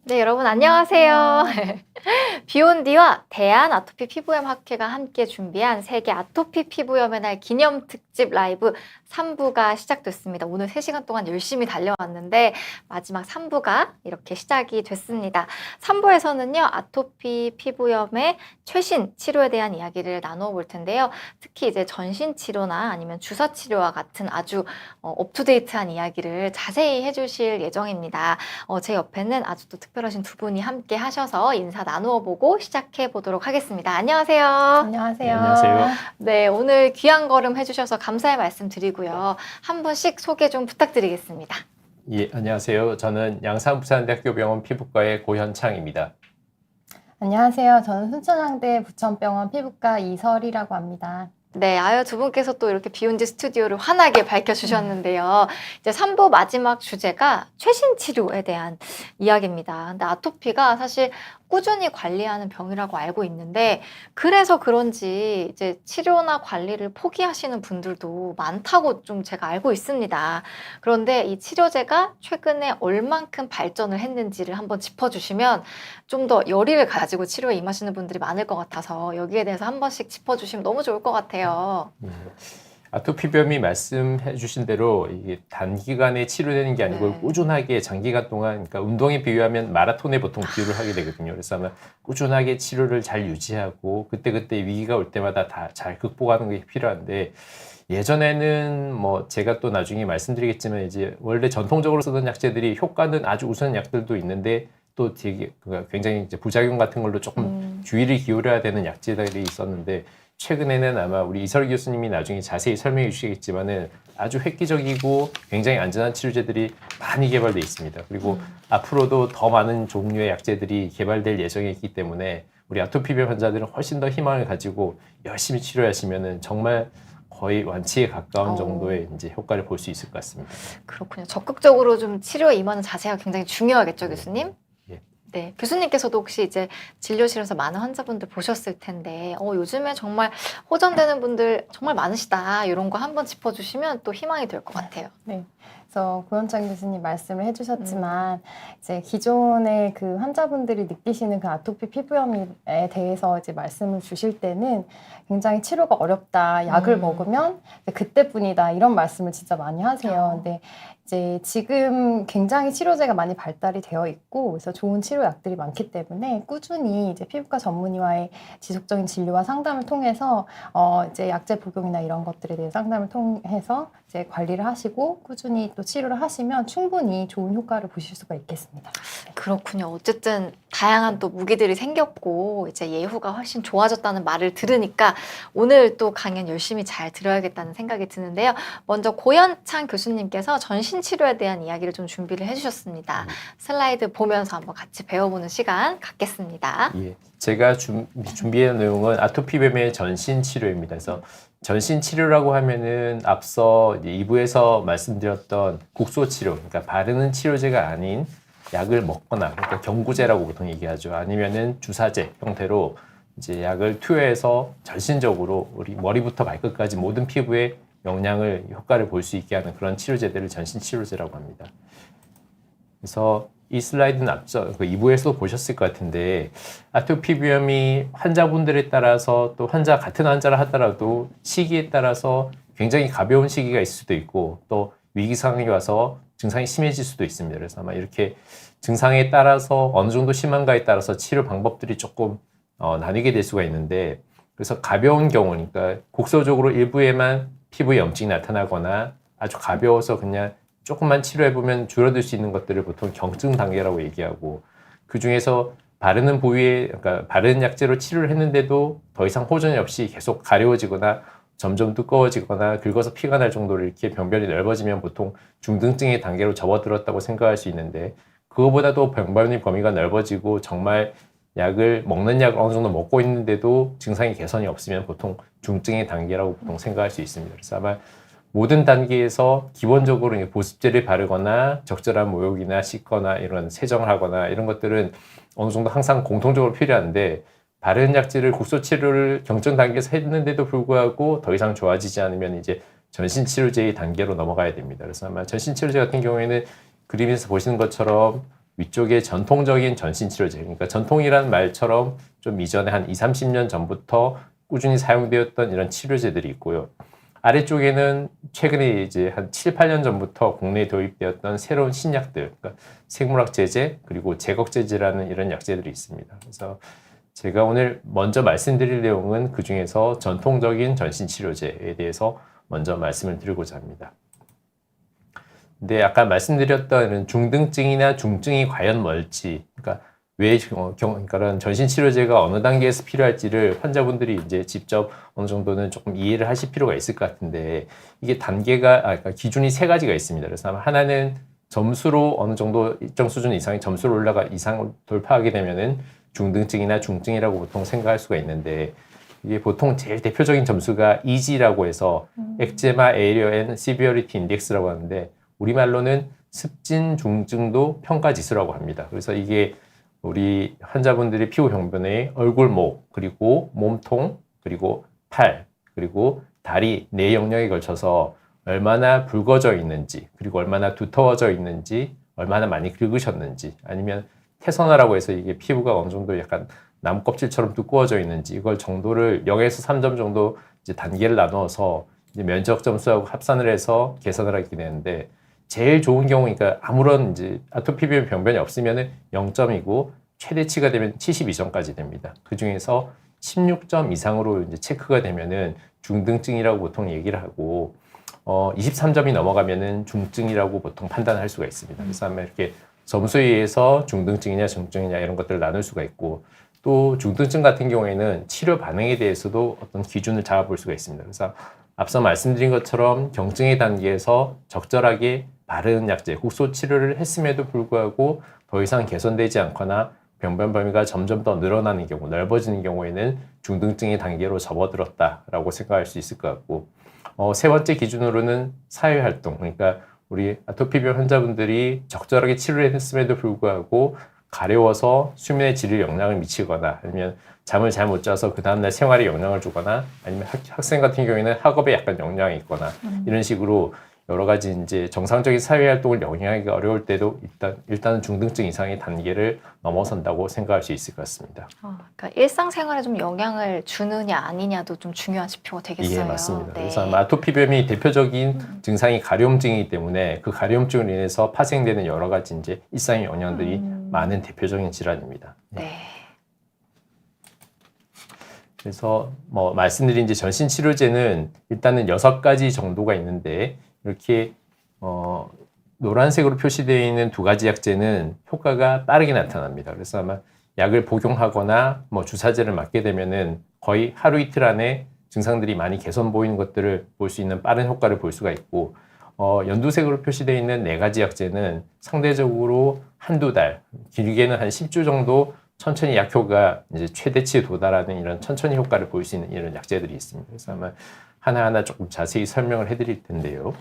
네, 여러분 안녕하세요. 비욘디와 대한 아토피 피부염 학회가 함께 준비한 세계 아토피 피부염의 날 기념 특집 라이브 3부가 시작됐습니다. 오늘 3시간 동안 열심히 달려왔는데 마지막 3부가 이렇게 시작이 됐습니다. 3부에서는요, 아토피 피부염의 최신 치료에 대한 이야기를 나누어 볼 텐데요. 특히 이제 전신 치료나 아니면 주사 치료와 같은 아주 업투데이트한 이야기를 자세히 해주실 예정입니다. 제 옆에는 아주 또 특별하신 두 분이 함께 하셔서 인사 나누어 보고 시작해 보도록 하겠습니다. 안녕하세요. 안녕하세요. 네, 안녕하세요. 네, 오늘 귀한 걸음 해주셔서 감사의 말씀 드리고요. 한 분씩 소개 좀 부탁드리겠습니다. 예, 안녕하세요. 저는 양산부산대학교 병원 피부과의 고현창입니다. 안녕하세요. 저는 순천향대 부천병원 피부과 이설이라고 합니다. 네, 두 분께서 또 이렇게 비욘디 스튜디오를 환하게 밝혀주셨는데요. 이제 3부 마지막 주제가 최신 치료에 대한 이야기입니다. 근데 아토피가 사실 꾸준히 관리하는 병이라고 알고 있는데, 그래서 그런지 이제 치료나 관리를 포기하시는 분들도 많다고 좀 제가 알고 있습니다. 그런데 이 치료제가 최근에 얼만큼 발전을 했는지를 한번 짚어주시면 좀 더 열의를 가지고 치료에 임하시는 분들이 많을 것 같아서 여기에 대해서 한 번씩 짚어주시면 너무 좋을 것 같아요. 아토피병이 말씀해 주신 대로 이게 단기간에 치료되는 게 아니고 네. 꾸준하게 장기간 동안, 그러니까 운동에 비유하면 마라톤에 보통 비유를 하게 되거든요. 그래서 아마 꾸준하게 치료를 잘 유지하고 그때그때 위기가 올 때마다 다 잘 극복하는 게 필요한데, 예전에는 뭐 제가 또 나중에 말씀드리겠지만 이제 원래 전통적으로 쓰던 약제들이 효과는 아주 우수한 약들도 있는데 또 되게 굉장히 이제 부작용 같은 걸로 조금 주의를 기울여야 되는 약제들이 있었는데, 최근에는 아마 우리 이설 교수님이 나중에 자세히 설명해 주시겠지만은 아주 획기적이고 굉장히 안전한 치료제들이 많이 개발되어 있습니다. 그리고 앞으로도 더 많은 종류의 약제들이 개발될 예정에 있기 때문에 우리 아토피병 환자들은 훨씬 더 희망을 가지고 열심히 치료하시면은 정말 거의 완치에 가까운 정도의 이제 효과를 볼 수 있을 것 같습니다. 그렇군요. 적극적으로 좀 치료에 임하는 자세가 굉장히 중요하겠죠, 교수님? 예. 네, 교수님께서도 혹시 이제 진료실에서 많은 환자분들 보셨을 텐데, 요즘에 정말 호전되는 분들 정말 많으시다, 이런 거 한번 짚어주시면 또 희망이 될 것 같아요. 네. 그래서 고현창 교수님 말씀을 해주셨지만 이제 기존의 그 환자분들이 느끼시는 그 아토피 피부염에 대해서 이제 말씀을 주실 때는 굉장히 치료가 어렵다, 약을 먹으면 그때뿐이다, 이런 말씀을 진짜 많이 하세요. 근데 이제 지금 굉장히 치료제가 많이 발달이 되어 있고, 그래서 좋은 치료약들이 많기 때문에 꾸준히 이제 피부과 전문의와의 지속적인 진료와 상담을 통해서 이제 약제 복용이나 이런 것들에 대해 상담을 통해서 이제 관리를 하시고 꾸준히 또 치료를 하시면 충분히 좋은 효과를 보실 수가 있겠습니다. 그렇군요. 어쨌든 다양한 또 무기들이 생겼고 이제 예후가 훨씬 좋아졌다는 말을 들으니까 오늘 또 강연 열심히 잘 들어야겠다는 생각이 드는데요. 먼저 고현창 교수님께서 전신 치료에 대한 이야기를 좀 준비를 해주셨습니다. 슬라이드 보면서 한번 같이 배워보는 시간 갖겠습니다. 예, 제가 준비한 내용은 아토피병의 전신 치료입니다. 그래서 전신 치료라고 하면은 앞서 2부에서 말씀드렸던 국소 치료, 그러니까 바르는 치료제가 아닌 약을 먹거나, 그러니까 경구제라고 보통 얘기하죠. 아니면은 주사제 형태로 이제 약을 투여해서 전신적으로 우리 머리부터 발끝까지 모든 피부에 영향을, 효과를 볼 수 있게 하는 그런 치료제들을 전신 치료제라고 합니다. 그래서 이 슬라이드는 앞서 2부에서도 보셨을 것 같은데, 아토피비염이 환자분들에 따라서 또 같은 환자를 하더라도 시기에 따라서 굉장히 가벼운 시기가 있을 수도 있고 또 위기 상황이 와서 증상이 심해질 수도 있습니다. 그래서 아마 이렇게 증상에 따라서 어느 정도 심한가에 따라서 치료 방법들이 조금 나뉘게 될 수가 있는데, 그래서 가벼운 경우, 그러니까 국소적으로 일부에만 피부에 염증이 나타나거나 아주 가벼워서 그냥 조금만 치료해보면 줄어들 수 있는 것들을 보통 경증 단계라고 얘기하고, 그 중에서 바르는 부위에, 그러니까 바르는 약제로 치료를 했는데도 더 이상 호전이 없이 계속 가려워지거나 점점 두꺼워지거나 긁어서 피가 날 정도로 이렇게 병변이 넓어지면 보통 중등증의 단계로 접어들었다고 생각할 수 있는데, 그거보다도 병변의 범위가 넓어지고 정말 먹는 약을 어느 정도 먹고 있는데도 증상이 개선이 없으면 보통 중증의 단계라고 보통 생각할 수 있습니다. 그래서 아마 모든 단계에서 기본적으로 보습제를 바르거나 적절한 목욕이나 씻거나 이런 세정을 하거나 이런 것들은 어느 정도 항상 공통적으로 필요한데, 바르는 약제를 국소 치료를 경증 단계에서 했는데도 불구하고 더 이상 좋아지지 않으면 이제 전신 치료제의 단계로 넘어가야 됩니다. 그래서 아마 전신 치료제 같은 경우에는 그림에서 보시는 것처럼 위쪽에 전통적인 전신치료제, 그러니까 전통이라는 말처럼 좀 이전에 한 20, 30년 전부터 꾸준히 사용되었던 이런 치료제들이 있고요. 아래쪽에는 최근에 이제 한 7, 8년 전부터 국내에 도입되었던 새로운 신약들, 그러니까 생물학제제 그리고 제거제제라는 이런 약제들이 있습니다. 그래서 제가 오늘 먼저 말씀드릴 내용은 그 중에서 전통적인 전신치료제에 대해서 먼저 말씀을 드리고자 합니다. 근데 아까 말씀드렸던 중등증이나 중증이 과연 뭘지, 그러니까 그러니까 전신치료제가 어느 단계에서 필요할지를 환자분들이 이제 직접 어느 정도는 조금 이해를 하실 필요가 있을 것 같은데, 이게 그러니까 기준이 세 가지가 있습니다. 그래서 하나는 점수로 어느 정도 일정 수준 이상의 점수로 이상을 돌파하게 되면은 중등증이나 중증이라고 보통 생각할 수가 있는데, 이게 보통 제일 대표적인 점수가 EG라고 해서 엑제마 에리어 앤 시비어리티 인덱스라고 하는데, 우리말로는 습진 중증도 평가 지수라고 합니다. 그래서 이게 우리 환자분들의 피부 병변의 얼굴, 목, 그리고 몸통, 그리고 팔, 그리고 다리 네 영역에 걸쳐서 얼마나 붉어져 있는지, 그리고 얼마나 두터워져 있는지, 얼마나 많이 긁으셨는지, 아니면 태선화라고 해서 이게 피부가 어느 정도 약간 나무 껍질처럼 두꺼워져 있는지, 이걸 정도를 0에서 3점 정도 이제 단계를 나누어서 이제 면적 점수하고 합산을 해서 계산을 하게 되는데, 제일 좋은 경우, 그러니까 아무런 이제 아토피 병변이 없으면은 0점이고 최대치가 되면 72점까지 됩니다. 그 중에서 16점 이상으로 이제 체크가 되면은 중등증이라고 보통 얘기를 하고, 23점이 넘어가면은 중증이라고 보통 판단할 수가 있습니다. 그래서 아마 이렇게 점수에 의해서 중등증이냐 중증이냐 이런 것들을 나눌 수가 있고, 또 중등증 같은 경우에는 치료 반응에 대해서도 어떤 기준을 잡아볼 수가 있습니다. 그래서 앞서 말씀드린 것처럼 경증의 단계에서 적절하게 바른 약제, 국소 치료를 했음에도 불구하고 더 이상 개선되지 않거나 병변 범위가 점점 더 늘어나는 경우, 넓어지는 경우에는 중등증의 단계로 접어들었다라고 생각할 수 있을 것 같고, 세 번째 기준으로는 사회활동, 그러니까 우리 아토피병 환자분들이 적절하게 치료를 했음에도 불구하고 가려워서 수면의 질에 영향을 미치거나, 아니면 잠을 잘 못 자서 그 다음날 생활에 영향을 주거나, 아니면 학생 같은 경우에는 학업에 약간 영향이 있거나, 이런 식으로 여러 가지 이제 정상적인 사회활동을 영위하기가 어려울 때도 일단은 중등증 이상의 단계를 넘어선다고 생각할 수 있을 것 같습니다. 그러니까 일상생활에 좀 영향을 주느냐 아니냐도 좀 중요한 지표가 되겠어요. 예, 맞습니다. 네. 그래서 아토피병이 대표적인 증상이 가려움증이기 때문에 그 가려움증으로 인해서 파생되는 여러 가지 이제 일상의 영향들이 많은 대표적인 질환입니다. 네. 그래서 말씀드린 이제 전신 치료제는 일단은 6가지 정도가 있는데, 이렇게 노란색으로 표시되어 있는 2가지 약제는 효과가 빠르게 나타납니다. 그래서 아마 약을 복용하거나 주사제를 맞게 되면은 거의 하루 이틀 안에 증상들이 많이 개선 보이는 것들을 볼 수 있는 빠른 효과를 볼 수가 있고, 연두색으로 표시되어 있는 4가지 약제는 상대적으로 한두 달, 길게는 한 10주 정도 천천히 약효가 이제 최대치에 도달하는 이런 천천히 효과를 볼 수 있는 이런 약제들이 있습니다. 그래서 아마 하나하나 조금 자세히 설명을 해드릴 텐데요.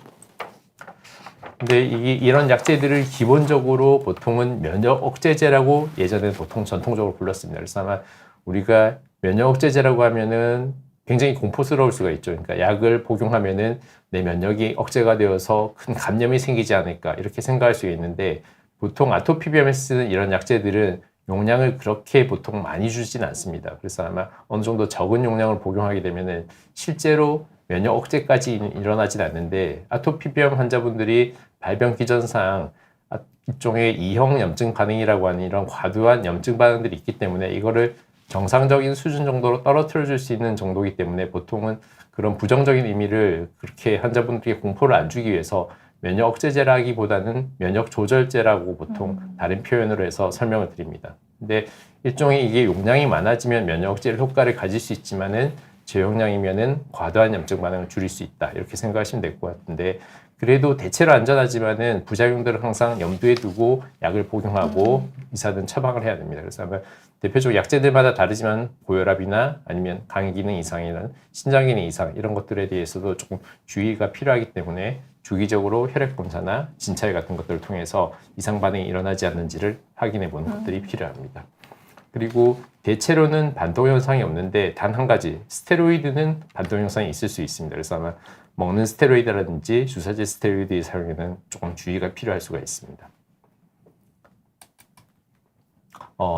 근데 이런 약제들을 기본적으로 보통은 면역 억제제라고 예전에 보통 전통적으로 불렀습니다. 그래서 아마 우리가 면역 억제제라고 하면은 굉장히 공포스러울 수가 있죠. 그러니까 약을 복용하면은 내 면역이 억제가 되어서 큰 감염이 생기지 않을까 이렇게 생각할 수 있는데, 보통 아토피병에 쓰는 이런 약제들은 용량을 그렇게 보통 많이 주진 않습니다. 그래서 아마 어느 정도 적은 용량을 복용하게 되면은 실제로 면역 억제까지 일어나진 않는데, 아토피병 환자분들이 발병 기전상 일종의 이형 염증 반응이라고 하는 이런 과도한 염증 반응들이 있기 때문에 이거를 정상적인 수준 정도로 떨어뜨려 줄 수 있는 정도이기 때문에 보통은 그런 부정적인 의미를 그렇게 환자분들에게 공포를 안 주기 위해서 면역 억제제라기보다는 면역 조절제라고 보통 다른 표현으로 해서 설명을 드립니다. 근데 일종의 이게 용량이 많아지면 면역 억제 효과를 가질 수 있지만은 저용량이면은 과도한 염증 반응을 줄일 수 있다, 이렇게 생각하시면 될 것 같은데, 그래도 대체로 안전하지만은 부작용들을 항상 염두에 두고 약을 복용하고 의사는 처방을 해야 됩니다. 그래서 아마 대표적으로 약제들마다 다르지만 고혈압이나 아니면 간 기능 이상이나 신장 기능 이상 이런 것들에 대해서도 조금 주의가 필요하기 때문에 주기적으로 혈액 검사나 진찰 같은 것들을 통해서 이상 반응이 일어나지 않는지를 확인해 보는 것들이 필요합니다. 그리고 대체로는 반동 현상이 없는데 단 한 가지, 스테로이드는 반동 현상이 있을 수 있습니다. 그래서 아마 먹는 스테로이드라든지 주사제 스테로이드의 사용에는 조금 주의가 필요할 수가 있습니다.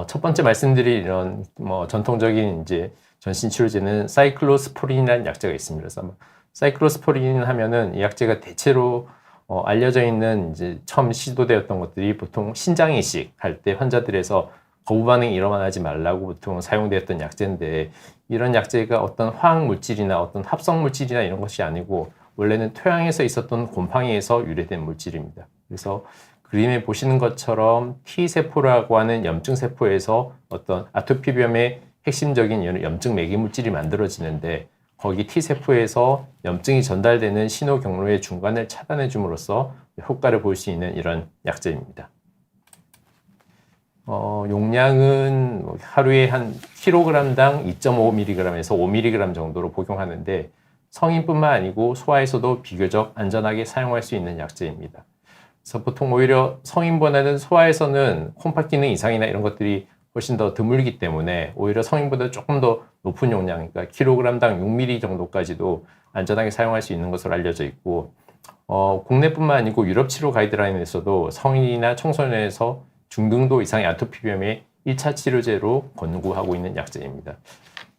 첫 번째 말씀드릴 이런 뭐 전통적인 이제 전신 치료제는 사이클로스포린이라는 약제가 있습니다. 그래서 사이클로스포린 하면은 이 약제가 대체로 알려져 있는 이제 처음 시도되었던 것들이 보통 신장 이식 할 때 환자들에서 거부 반응이 일어나지 말라고 보통 사용되었던 약제인데, 이런 약제가 어떤 화학 물질이나 어떤 합성 물질이나 이런 것이 아니고 원래는 토양에서 있었던 곰팡이에서 유래된 물질입니다. 그래서 그림에 보시는 것처럼 T세포라고 하는 염증세포에서 어떤 아토피비염의 핵심적인 염증 매개 물질이 만들어지는데, 거기 T세포에서 염증이 전달되는 신호 경로의 중간을 차단해 줌으로써 효과를 볼 수 있는 이런 약제입니다. 용량은 하루에 한 kg당 2.5mg에서 5mg 정도로 복용하는데, 성인뿐만 아니고 소아에서도 비교적 안전하게 사용할 수 있는 약제입니다. 그래서 보통 오히려 성인보다는 소아에서는 홈파 기능 이상이나 이런 것들이 훨씬 더 드물기 때문에 오히려 성인보다 조금 더 높은 용량, 그러니까 kg당 6mg 정도까지도 안전하게 사용할 수 있는 것으로 알려져 있고, 국내뿐만 아니고 유럽 치료 가이드라인에서도 성인이나 청소년에서 중등도 이상의 아토피비염의 1차 치료제로 권고하고 있는 약제입니다.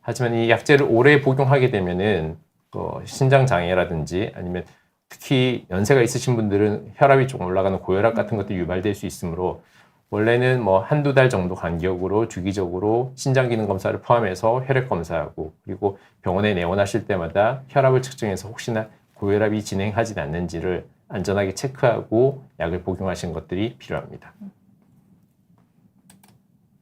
하지만 이 약제를 오래 복용하게 되면은 신장 장애라든지 아니면 특히 연세가 있으신 분들은 혈압이 조금 올라가는 고혈압 같은 것들이 유발될 수 있으므로, 원래는 뭐 한두 달 정도 간격으로 주기적으로 신장 기능 검사를 포함해서 혈액 검사하고, 그리고 병원에 내원하실 때마다 혈압을 측정해서 혹시나 고혈압이 진행하지 않는지를 안전하게 체크하고 약을 복용하시는 것들이 필요합니다.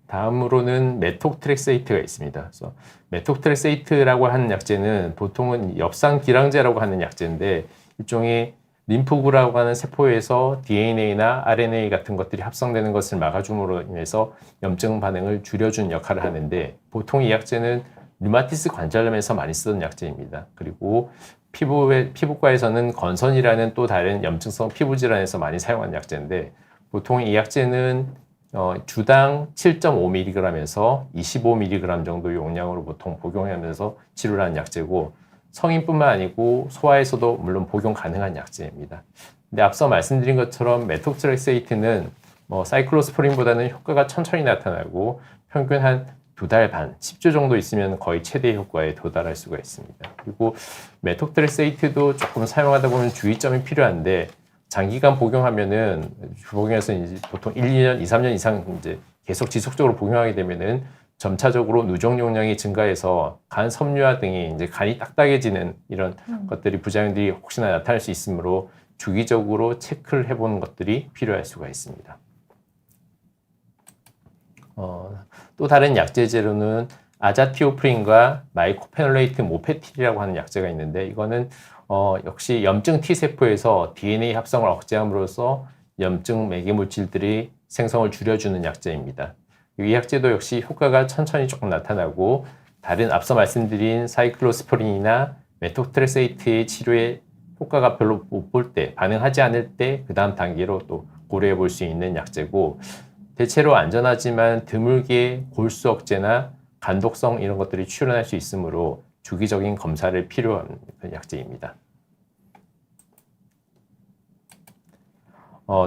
다음으로는 메톡트렉세이트가 있습니다. 그래서 메톡트렉세이트라고 하는 약제는 보통은 엽산기량제라고 하는 약제인데, 일종의 림프구라고 하는 세포에서 DNA나 RNA 같은 것들이 합성되는 것을 막아줌으로 인해서 염증 반응을 줄여준 역할을 하는데, 보통 이 약제는 류마티스 관절염에서 많이 쓰던 약제입니다. 그리고 피부과에서는 건선이라는 또 다른 염증성 피부 질환에서 많이 사용하는 약제인데, 보통 이 약제는 주당 7.5mg에서 25mg 정도 용량으로 보통 복용하면서 치료를 하는 약제고, 성인뿐만 아니고 소아에서도 물론 복용 가능한 약제입니다. 근데 앞서 말씀드린 것처럼 메톡트렉세이트는 사이클로스포린보다는 효과가 천천히 나타나고 평균 한 2달 반, 10주 정도 있으면 거의 최대 효과에 도달할 수가 있습니다. 그리고 메톡트렉세이트도 조금 사용하다 보면 주의점이 필요한데, 장기간 복용하면은 복용해서 이제 보통 1, 2년, 2, 3년 이상 이제 계속 지속적으로 복용하게 되면은 점차적으로 누적 용량이 증가해서 간 섬유화 등이 이제 간이 딱딱해지는 이런 것들이 부작용들이 혹시나 나타날 수 있으므로 주기적으로 체크를 해보는 것들이 필요할 수가 있습니다. 또 다른 약제제로는 아자티오프린과 마이코페놀레이트 모페틸이라고 하는 약제가 있는데, 이거는 역시 염증 T세포에서 DNA 합성을 억제함으로써 염증 매개 물질들이 생성을 줄여주는 약제입니다. 이 약제도 역시 효과가 천천히 조금 나타나고, 다른 앞서 말씀드린 사이클로스포린이나 메톡트렉세이트의 치료에 효과가 별로 못 볼 때, 반응하지 않을 때 그 다음 단계로 또 고려해 볼 수 있는 약제고, 대체로 안전하지만 드물게 골수 억제나 간독성 이런 것들이 출현할 수 있으므로 주기적인 검사를 필요한 약제입니다.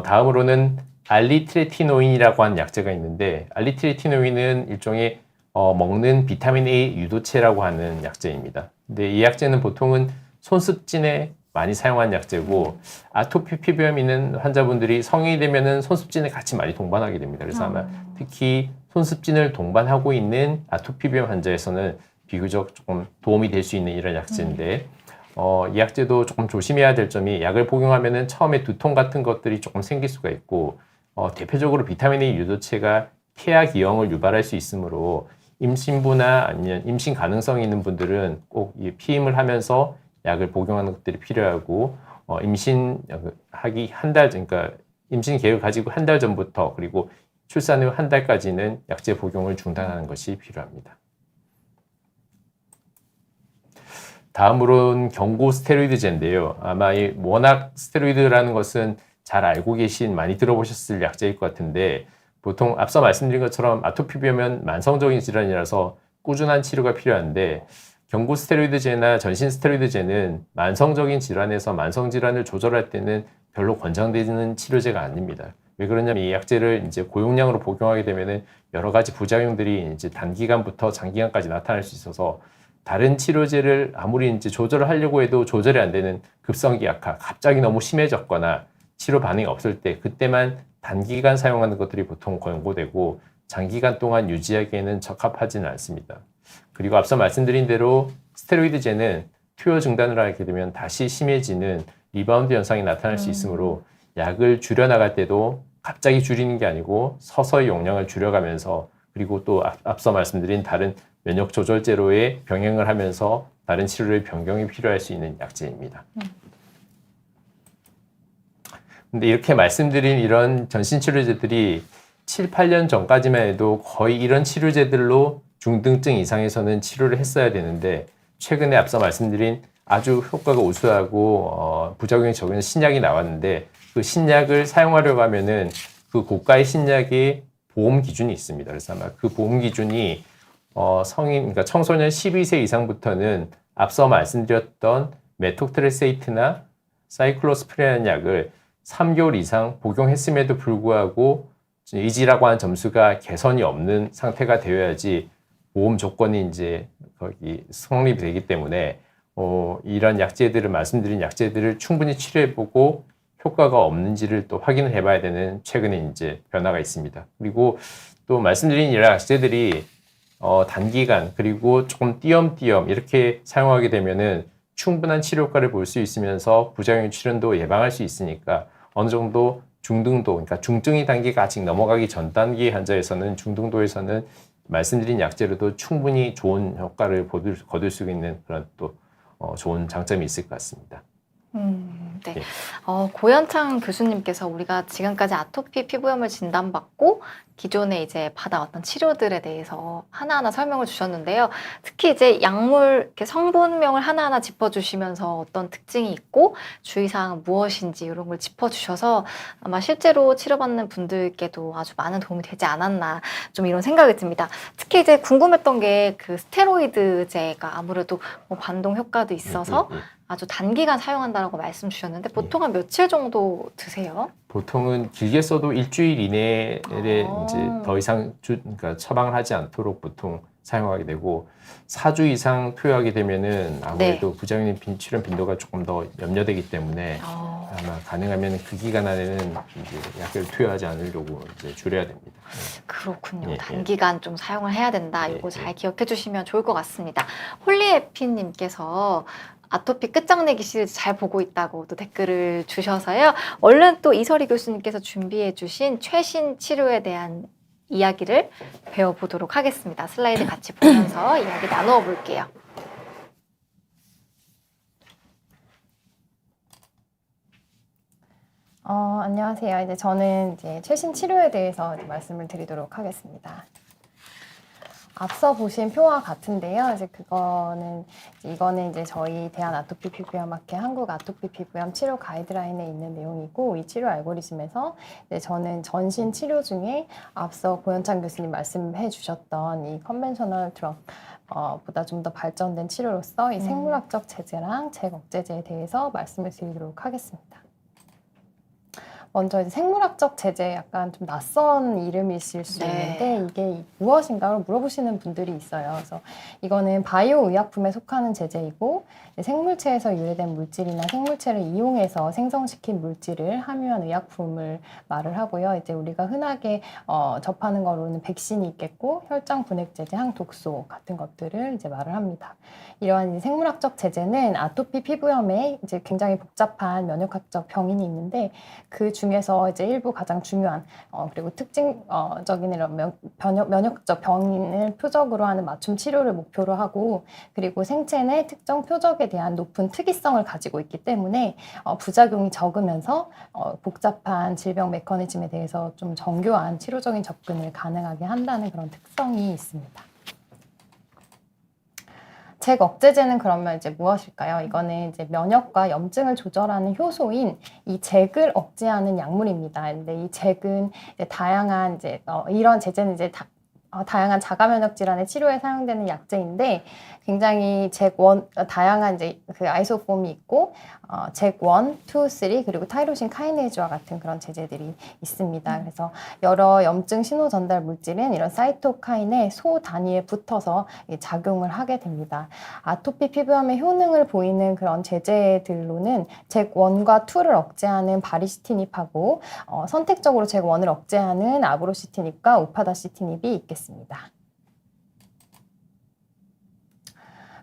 다음으로는 알리트레티노인이라고 하는 약제가 있는데, 알리트레티노인은 일종의 먹는 비타민 A 유도체라고 하는 약제입니다. 근데 이 약제는 보통은 손습진에 많이 사용하는 약제고, 아토피 피부염 있는 환자분들이 성인이 되면은 손습진을 같이 많이 동반하게 됩니다. 그래서 아마 특히 손습진을 동반하고 있는 아토피 피부염 환자에서는 비교적 조금 도움이 될 수 있는 이런 약제인데, 이 약제도 조금 조심해야 될 점이, 약을 복용하면은 처음에 두통 같은 것들이 조금 생길 수가 있고, 대표적으로 비타민 A 유도체가 태아 기형을 유발할 수 있으므로 임신부나 아니면 임신 가능성이 있는 분들은 꼭 피임을 하면서 약을 복용하는 것들이 필요하고, 임신하기 한 달, 그러니까 임신 계획을 가지고 한 달 전부터, 그리고 출산 후 한 달까지는 약제 복용을 중단하는 것이 필요합니다. 다음으로는 경고 스테로이드제인데요. 아마 워낙 스테로이드라는 것은 잘 알고 계신, 많이 들어보셨을 약제일 것 같은데, 보통 앞서 말씀드린 것처럼 아토피비염은 만성적인 질환이라서 꾸준한 치료가 필요한데, 경고 스테로이드제나 전신 스테로이드제는 만성적인 질환에서 만성 질환을 조절할 때는 별로 권장되는 치료제가 아닙니다. 왜 그러냐면 이 약제를 이제 고용량으로 복용하게 되면은 여러 가지 부작용들이 이제 단기간부터 장기간까지 나타날 수 있어서 다른 치료제를 아무리 이제 조절을 하려고 해도 조절이 안 되는 급성기 약화, 갑자기 너무 심해졌거나 치료 반응이 없을 때 그때만 단기간 사용하는 것들이 보통 권고되고 장기간 동안 유지하기에는 적합하지는 않습니다. 그리고 앞서 말씀드린 대로 스테로이드제는 투여 증단을 하게 되면 다시 심해지는 리바운드 현상이 나타날 수 있으므로 약을 줄여나갈 때도 갑자기 줄이는 게 아니고 서서히 용량을 줄여가면서 그리고 또 앞서 말씀드린 다른 면역 조절제로의 병행을 하면서 다른 치료의 변경이 필요할 수 있는 약제입니다. 근데 이렇게 말씀드린 이런 전신치료제들이 7, 8년 전까지만 해도 거의 이런 치료제들로 중등증 이상에서는 치료를 했어야 되는데 최근에 앞서 말씀드린 아주 효과가 우수하고 부작용이 적은 신약이 나왔는데 그 신약을 사용하려고 하면은 그 고가의 신약의 보험 기준이 있습니다. 그래서 아마 그 보험 기준이 그러니까 청소년 12세 이상부터는 앞서 말씀드렸던 메톡트레세이트나 사이클로스프린이라는 약을 3개월 이상 복용했음에도 불구하고 의지라고 하는 점수가 개선이 없는 상태가 되어야지 보험 조건이 이제 거기 성립이 되기 때문에 이런 약제들을 말씀드린 약제들을 충분히 치료해보고 효과가 없는지를 또 확인을 해봐야 되는 최근에 이제 변화가 있습니다. 그리고 또 말씀드린 이런 약제들이 단기간 그리고 조금 띄엄띄엄 이렇게 사용하게 되면은 충분한 치료 효과를 볼 수 있으면서 부작용 출현도 예방할 수 있으니까 어느 정도 중등도, 그러니까 중증이 단계가 아직 넘어가기 전 단계 환자에서는 중등도에서는 말씀드린 약제로도 충분히 좋은 효과를 거둘 수 있는 그런 또 좋은 장점이 있을 것 같습니다. 네. 예. 고현창 교수님께서 우리가 지금까지 아토피 피부염을 진단받고 기존에 이제 받아왔던 치료들에 대해서 하나하나 설명을 주셨는데요. 특히 이제 약물 이렇게 성분명을 하나하나 짚어주시면서 어떤 특징이 있고 주의사항은 무엇인지 이런 걸 짚어주셔서 아마 실제로 치료받는 분들께도 아주 많은 도움이 되지 않았나 좀 이런 생각이 듭니다. 특히 이제 궁금했던 게 그 스테로이드제가 아무래도 뭐 반동 효과도 있어서 아주 단기간 사용한다라고 말씀 주셨는데 보통 한 며칠 정도 드세요? 보통은 길게 써도 일주일 이내에 이제 더 이상 그러니까 처방을 하지 않도록 보통 사용하게 되고 4주 이상 투여하게 되면은 아무래도 부작용 출현 빈도가 조금 더 염려되기 때문에 아마 가능하면 그 기간 안에는 이제 약을 투여하지 않으려고 이제 줄여야 됩니다. 그렇군요. 예, 단기간 좀 사용을 해야 된다. 예, 이거 예. 잘 기억해 주시면 좋을 것 같습니다. 홀리에피님께서 아토피 끝장내기 시리즈 잘 보고 있다고 또 댓글을 주셔서요. 얼른 또 이설희 교수님께서 준비해 주신 최신 치료에 대한 이야기를 배워보도록 하겠습니다. 슬라이드 같이 보면서 이야기 나누어 볼게요. 안녕하세요. 이제 저는 이제 최신 치료에 대해서 이제 말씀을 드리도록 하겠습니다. 앞서 보신 표와 같은데요. 이거는 이제 저희 대한 아토피 피부염학회 한국 아토피 피부염 치료 가이드라인에 있는 내용이고 이 치료 알고리즘에서 이제 저는 전신 치료 중에 앞서 고현창 교수님 말씀해 주셨던 이 컨벤셔널 드럭 보다 좀 더 발전된 치료로서 이 생물학적 제재랑 잭억제제에 대해서 말씀을 드리도록 하겠습니다. 먼저 이제 생물학적 제재 약간 좀 낯선 이름이실 수 있는데 이게 무엇인가를 물어보시는 분들이 있어요. 그래서 이거는 바이오 의약품에 속하는 제재이고 생물체에서 유래된 물질이나 생물체를 이용해서 생성시킨 물질을 함유한 의약품을 말을 하고요. 이제 우리가 흔하게 접하는 거로는 백신이 있겠고 혈장 분해제제, 항독소 같은 것들을 이제 말을 합니다. 이러한 생물학적 제재는 아토피 피부염에 이제 굉장히 복잡한 면역학적 병인이 있는데 그 중에서 이제 일부 가장 중요한 그리고 특징적인 이런 면역적 병인을 표적으로 하는 맞춤 치료를 목표로 하고 그리고 생체 내 특정 표적에 대한 높은 특이성을 가지고 있기 때문에 부작용이 적으면서 복잡한 질병 메커니즘에 대해서 좀 정교한 치료적인 접근을 가능하게 한다는 그런 특성이 있습니다. 잭억제제는 그러면 이제 무엇일까요? 이거는 이제 면역과 염증을 조절하는 효소인 이 잭을 억제하는 약물입니다. 근데 이 잭은 이제 다양한 이런 제제는 이제 다양한 자가 면역 질환의 치료에 사용되는 약제인데 굉장히 다양한 이제 그 아이소폼이 있고 잭1, 2, 3 그리고 타이로신 카이네이즈와 같은 그런 제제들이 있습니다. 그래서 여러 염증 신호 전달 물질은 이런 사이토카인의 소 단위에 붙어서 작용을 하게 됩니다. 아토피 피부염의 효능을 보이는 그런 제제들로는 잭1과 2를 억제하는 바리시티닙하고 선택적으로 잭1을 억제하는 아브로시티닙과 우파다시티닙이 있겠습니다.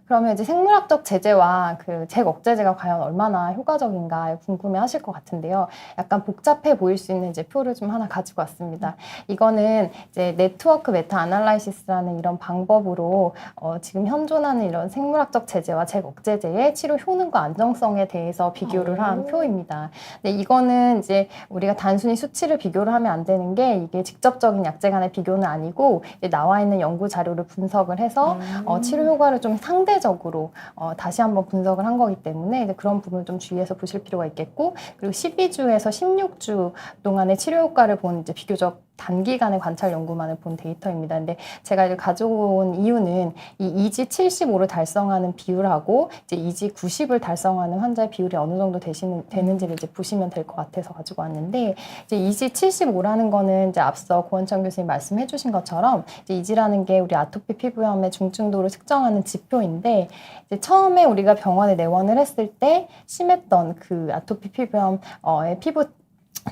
그러면 이제 생물학적 제제와 그 잭 억제제가 과연 얼마나 효과적인가 궁금해 하실 것 같은데요. 약간 복잡해 보일 수 있는 이제 표를 좀 하나 가지고 왔습니다. 이거는 이제 네트워크 메타 아날라이시스라는 이런 방법으로 지금 현존하는 이런 생물학적 제제와 잭 억제제의 치료 효능과 안정성에 대해서 비교를 한 표입니다. 근데 이거는 이제 우리가 단순히 수치를 비교를 하면 안 되는 게 이게 직접적인 약제 간의 비교는 아니고 나와 있는 연구 자료를 분석을 해서 치료 효과를 좀 상대적으로 다시 한번 분석을 한 거기 때문에 이제 그런 부분을 좀 주의해서 보실 필요가 있겠고, 그리고 12주에서 16주 동안의 치료 효과를 본 이제 비교적 단기간의 관찰 연구만을 본 데이터입니다. 근데 제가 이제 가져온 이유는 이 EG 75를 달성하는 비율하고 이제 EG 90을 달성하는 환자의 비율이 어느 정도 되는지를 이제 보시면 될 것 같아서 가지고 왔는데, 이제 EG 75라는 거는 이제 앞서 고원천 교수님 말씀해 주신 것처럼 이제 EG라는 게 우리 아토피 피부염의 중증도를 측정하는 지표인데, 이제 처음에 우리가 병원에 내원을 했을 때 심했던 그 아토피 피부염의 피부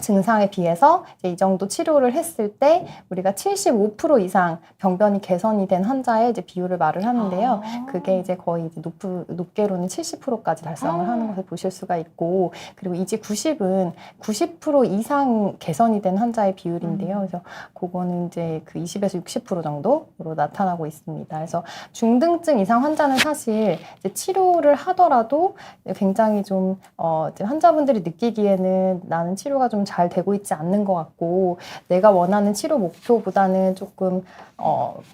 증상에 비해서 이제 이 정도 치료를 했을 때 우리가 75% 이상 병변이 개선이 된 환자의 이제 비율을 말을 하는데요. 그게 이제 거의 이제 높게로는 70%까지 달성을 하는 것을 보실 수가 있고, 그리고 이제 90은 90% 이상 개선이 된 환자의 비율인데요. 그래서 그거는 이제 그 20에서 60% 정도로 나타나고 있습니다. 그래서 중등증 이상 환자는 사실 이제 치료를 하더라도 굉장히 좀 이제 환자분들이 느끼기에는 나는 치료가 좀 잘 되고 있지 않는 것 같고 내가 원하는 치료 목표보다는 조금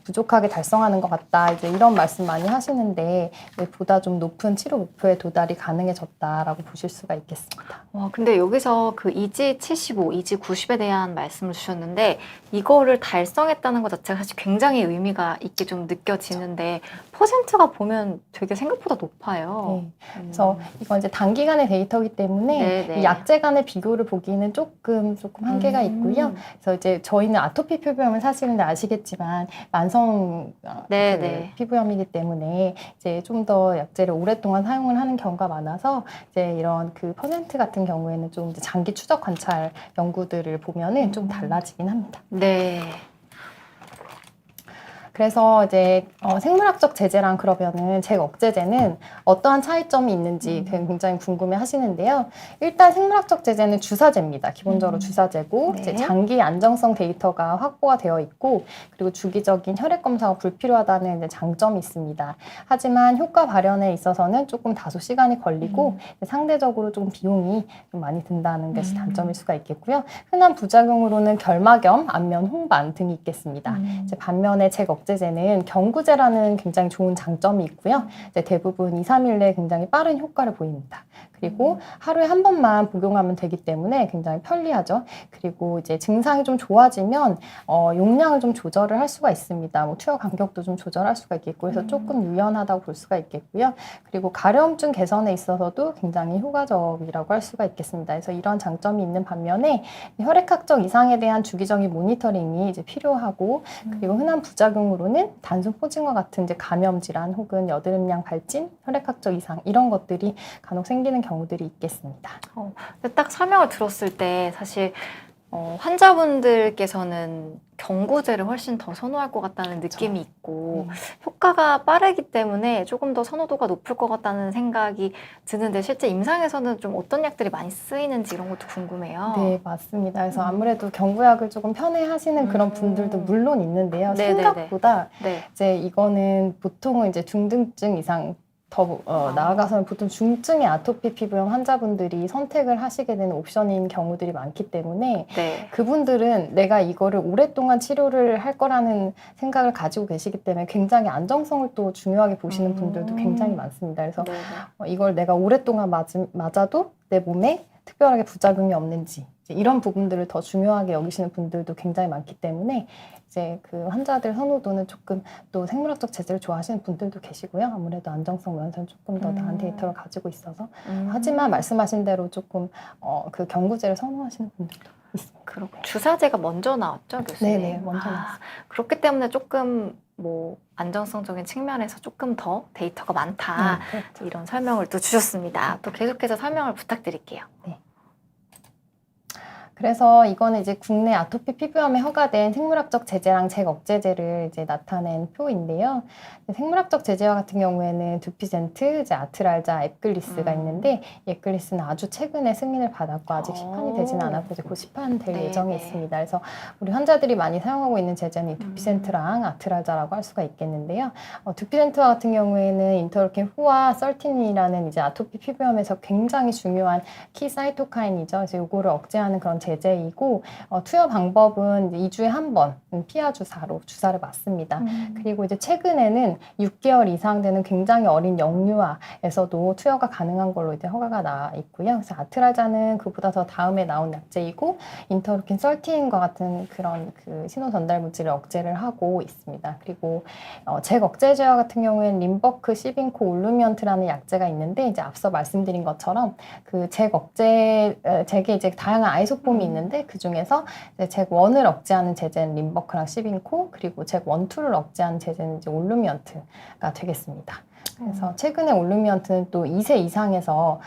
부족하게 달성하는 것 같다, 이제 이런 말씀 많이 하시는데 보다 좀 높은 치료 목표에 도달이 가능해졌다라고 보실 수가 있겠습니다. 와, 근데 여기서 그 이지 75, 이지 90에 대한 말씀을 주셨는데 이거를 달성했다는 것 자체가 사실 굉장히 의미가 있게 좀 느껴지는데 퍼센트가 보면 되게 생각보다 높아요. 네. 그래서 이건 이제 단기간의 데이터이기 때문에 네네. 이 약제 간의 비교를 보기는 조금 한계가 있고요. 그래서 이제 저희는 아토피 피부염은 사실은 아시겠지만 만성 네네. 피부염이기 때문에 이제 좀 더 약제를 오랫동안 사용을 하는 경우가 많아서 이제 이런 그 퍼센트 같은 경우에는 좀 이제 장기 추적 관찰 연구들을 보면은 좀 달라지긴 합니다. 네. 그래서 이제 생물학적 제제랑 그러면은 잭 억제제는 어떠한 차이점이 있는지 굉장히 궁금해 하시는데요. 일단 생물학적 제제는 주사제입니다. 기본적으로 주사제고 네. 이제 장기 안정성 데이터가 확보가 되어 있고, 그리고 주기적인 혈액 검사가 불필요하다는 이제 장점이 있습니다. 하지만 효과 발현에 있어서는 조금 다소 시간이 걸리고 상대적으로 좀 비용이 좀 많이 든다는 것이 단점일 수가 있겠고요. 흔한 부작용으로는 결막염, 안면 홍반 등이 있겠습니다. 이제 반면에 잭 억제제는 경구제라는 굉장히 좋은 장점이 있고요. 이제 대부분 2, 3일 내에 굉장히 빠른 효과를 보입니다. 그리고 하루에 한 번만 복용하면 되기 때문에 굉장히 편리하죠. 그리고 이제 증상이 좀 좋아지면 용량을 좀 조절을 할 수가 있습니다. 뭐 투여 간격도 좀 조절할 수가 있겠고 해서 조금 유연하다고 볼 수가 있겠고요. 그리고 가려움증 개선에 있어서도 굉장히 효과적이라고 할 수가 있겠습니다. 그래서 이런 장점이 있는 반면에 혈액학적 이상에 대한 주기적인 모니터링이 이제 필요하고, 그리고 흔한 부작용으로는 단순 포진과 같은 이제 감염 질환 혹은 여드름량 발진, 혈액학적 이상 이런 것들이 간혹 생기는 경우들이 있겠습니다. 근데 딱 설명을 들었을 때 사실 환자분들께서는 경구제를 훨씬 더 선호할 것 같다는 느낌이 있고 효과가 빠르기 때문에 조금 더 선호도가 높을 것 같다는 생각이 드는데 실제 임상에서는 좀 어떤 약들이 많이 쓰이는지 이런 것도 궁금해요. 네, 맞습니다. 그래서 아무래도 경구약을 조금 편애하시는 그런 분들도 물론 있는데요. 네네네. 생각보다 네. 이제 이거는 보통은 이제 중등증 이상 더 나아가서는 보통 중증의 아토피 피부염 환자분들이 선택을 하시게 되는 옵션인 경우들이 많기 때문에 네. 그분들은 내가 이거를 오랫동안 치료를 할 거라는 생각을 가지고 계시기 때문에 굉장히 안정성을 또 중요하게 보시는 분들도 굉장히 많습니다. 그래서 네네. 이걸 내가 오랫동안 맞아도 내 몸에 특별하게 부작용이 없는지 이제 이런 부분들을 더 중요하게 여기시는 분들도 굉장히 많기 때문에 이제 그 환자들 선호도는 조금 또 생물학적 제재를 좋아하시는 분들도 계시고요. 아무래도 안정성 면에서는 조금 더 나은 데이터를 가지고 있어서 하지만 말씀하신 대로 조금 그 경구제를 선호하시는 분들도 있습니다. 그렇고 주사제가 먼저 나왔죠, 교수님? 네네, 먼저 나왔습니다. 그렇기 때문에 조금 뭐 안정성적인 측면에서 조금 더 데이터가 많다. 그렇죠. 이런 설명을 또 주셨습니다. 또 계속해서 설명을 부탁드릴게요. 그래서 이거는 이제 국내 아토피 피부염에 허가된 생물학적 제재랑 잭억제제를 이제 나타낸 표인데요. 생물학적 제재와 같은 경우에는 두피젠트, 이제 아트랄자, 앱글리스가 있는데 앱글리스는 아주 최근에 승인을 받았고 아직 시판이 되지는 않았고 이제 곧 시판될 네, 예정에 네. 있습니다. 그래서 우리 환자들이 많이 사용하고 있는 제제는 이 두피젠트랑 아트랄자라고 할 수가 있겠는데요. 두피젠트와 같은 경우에는 인터루킨 후와 썰틴이라는 이제 아토피 피부염에서 굉장히 중요한 키 사이토카인이죠. 그래서 요거를 억제하는 그런 제제이고 투여 방법은 이제 2주에 한 번 피하 주사로 주사를 맞습니다. 그리고 이제 최근에는 6개월 이상 되는 굉장히 어린 영유아에서도 투여가 가능한 걸로 이제 허가가 나 있고요. 그래서 아트랄자는 그보다 더 다음에 나온 약제이고 인터루킨 13과 같은 그런 그 신호 전달 물질을 억제를 하고 있습니다. 그리고 잭 억제제와 같은 경우에는 림버크, 시빙코, 올루미언트라는 약제가 있는데 이제 앞서 말씀드린 것처럼 그 잭에 이제 다양한 아이소폼이 있는데 그 중에서 잭1을 억제하는 제제는 림버크랑 시빙코, 그리고 잭1,2를 억제하는 제제는 이제 올루미언트가 되겠습니다. 그래서 최근에 올루미언트는 또 2세 이상에서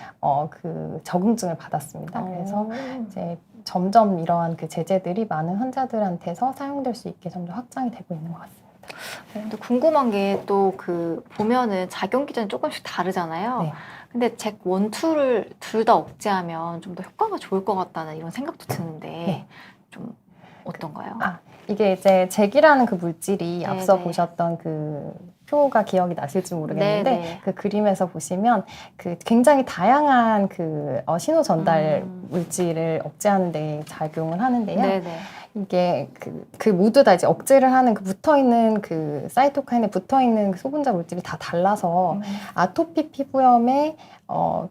그 적응증을 받았습니다. 그래서 이제 점점 이러한 그 제제들이 많은 환자들한테서 사용될 수 있게 점점 확장이 되고 있는 것 같습니다. 근데 궁금한 게 또 그 보면은 작용 기전이 조금씩 다르잖아요. 네. 근데 잭 1, 2를 둘 다 억제하면 좀 더 효과가 좋을 것 같다는 이런 생각도 드는데 네. 좀 어떤가요? 이게 이제 잭이라는 그 물질이 네, 앞서 네. 보셨던 그 표가 기억이 나실지 모르겠는데 네, 네. 그 그림에서 보시면 그 굉장히 다양한 그 신호 전달 물질을 억제하는 데 작용을 하는데요. 네네. 이게 그 모두 다 이제 억제를 하는 그 붙어 있는 그 사이토카인에 붙어 있는 그 소분자 물질이 다 달라서 아토피 피부염에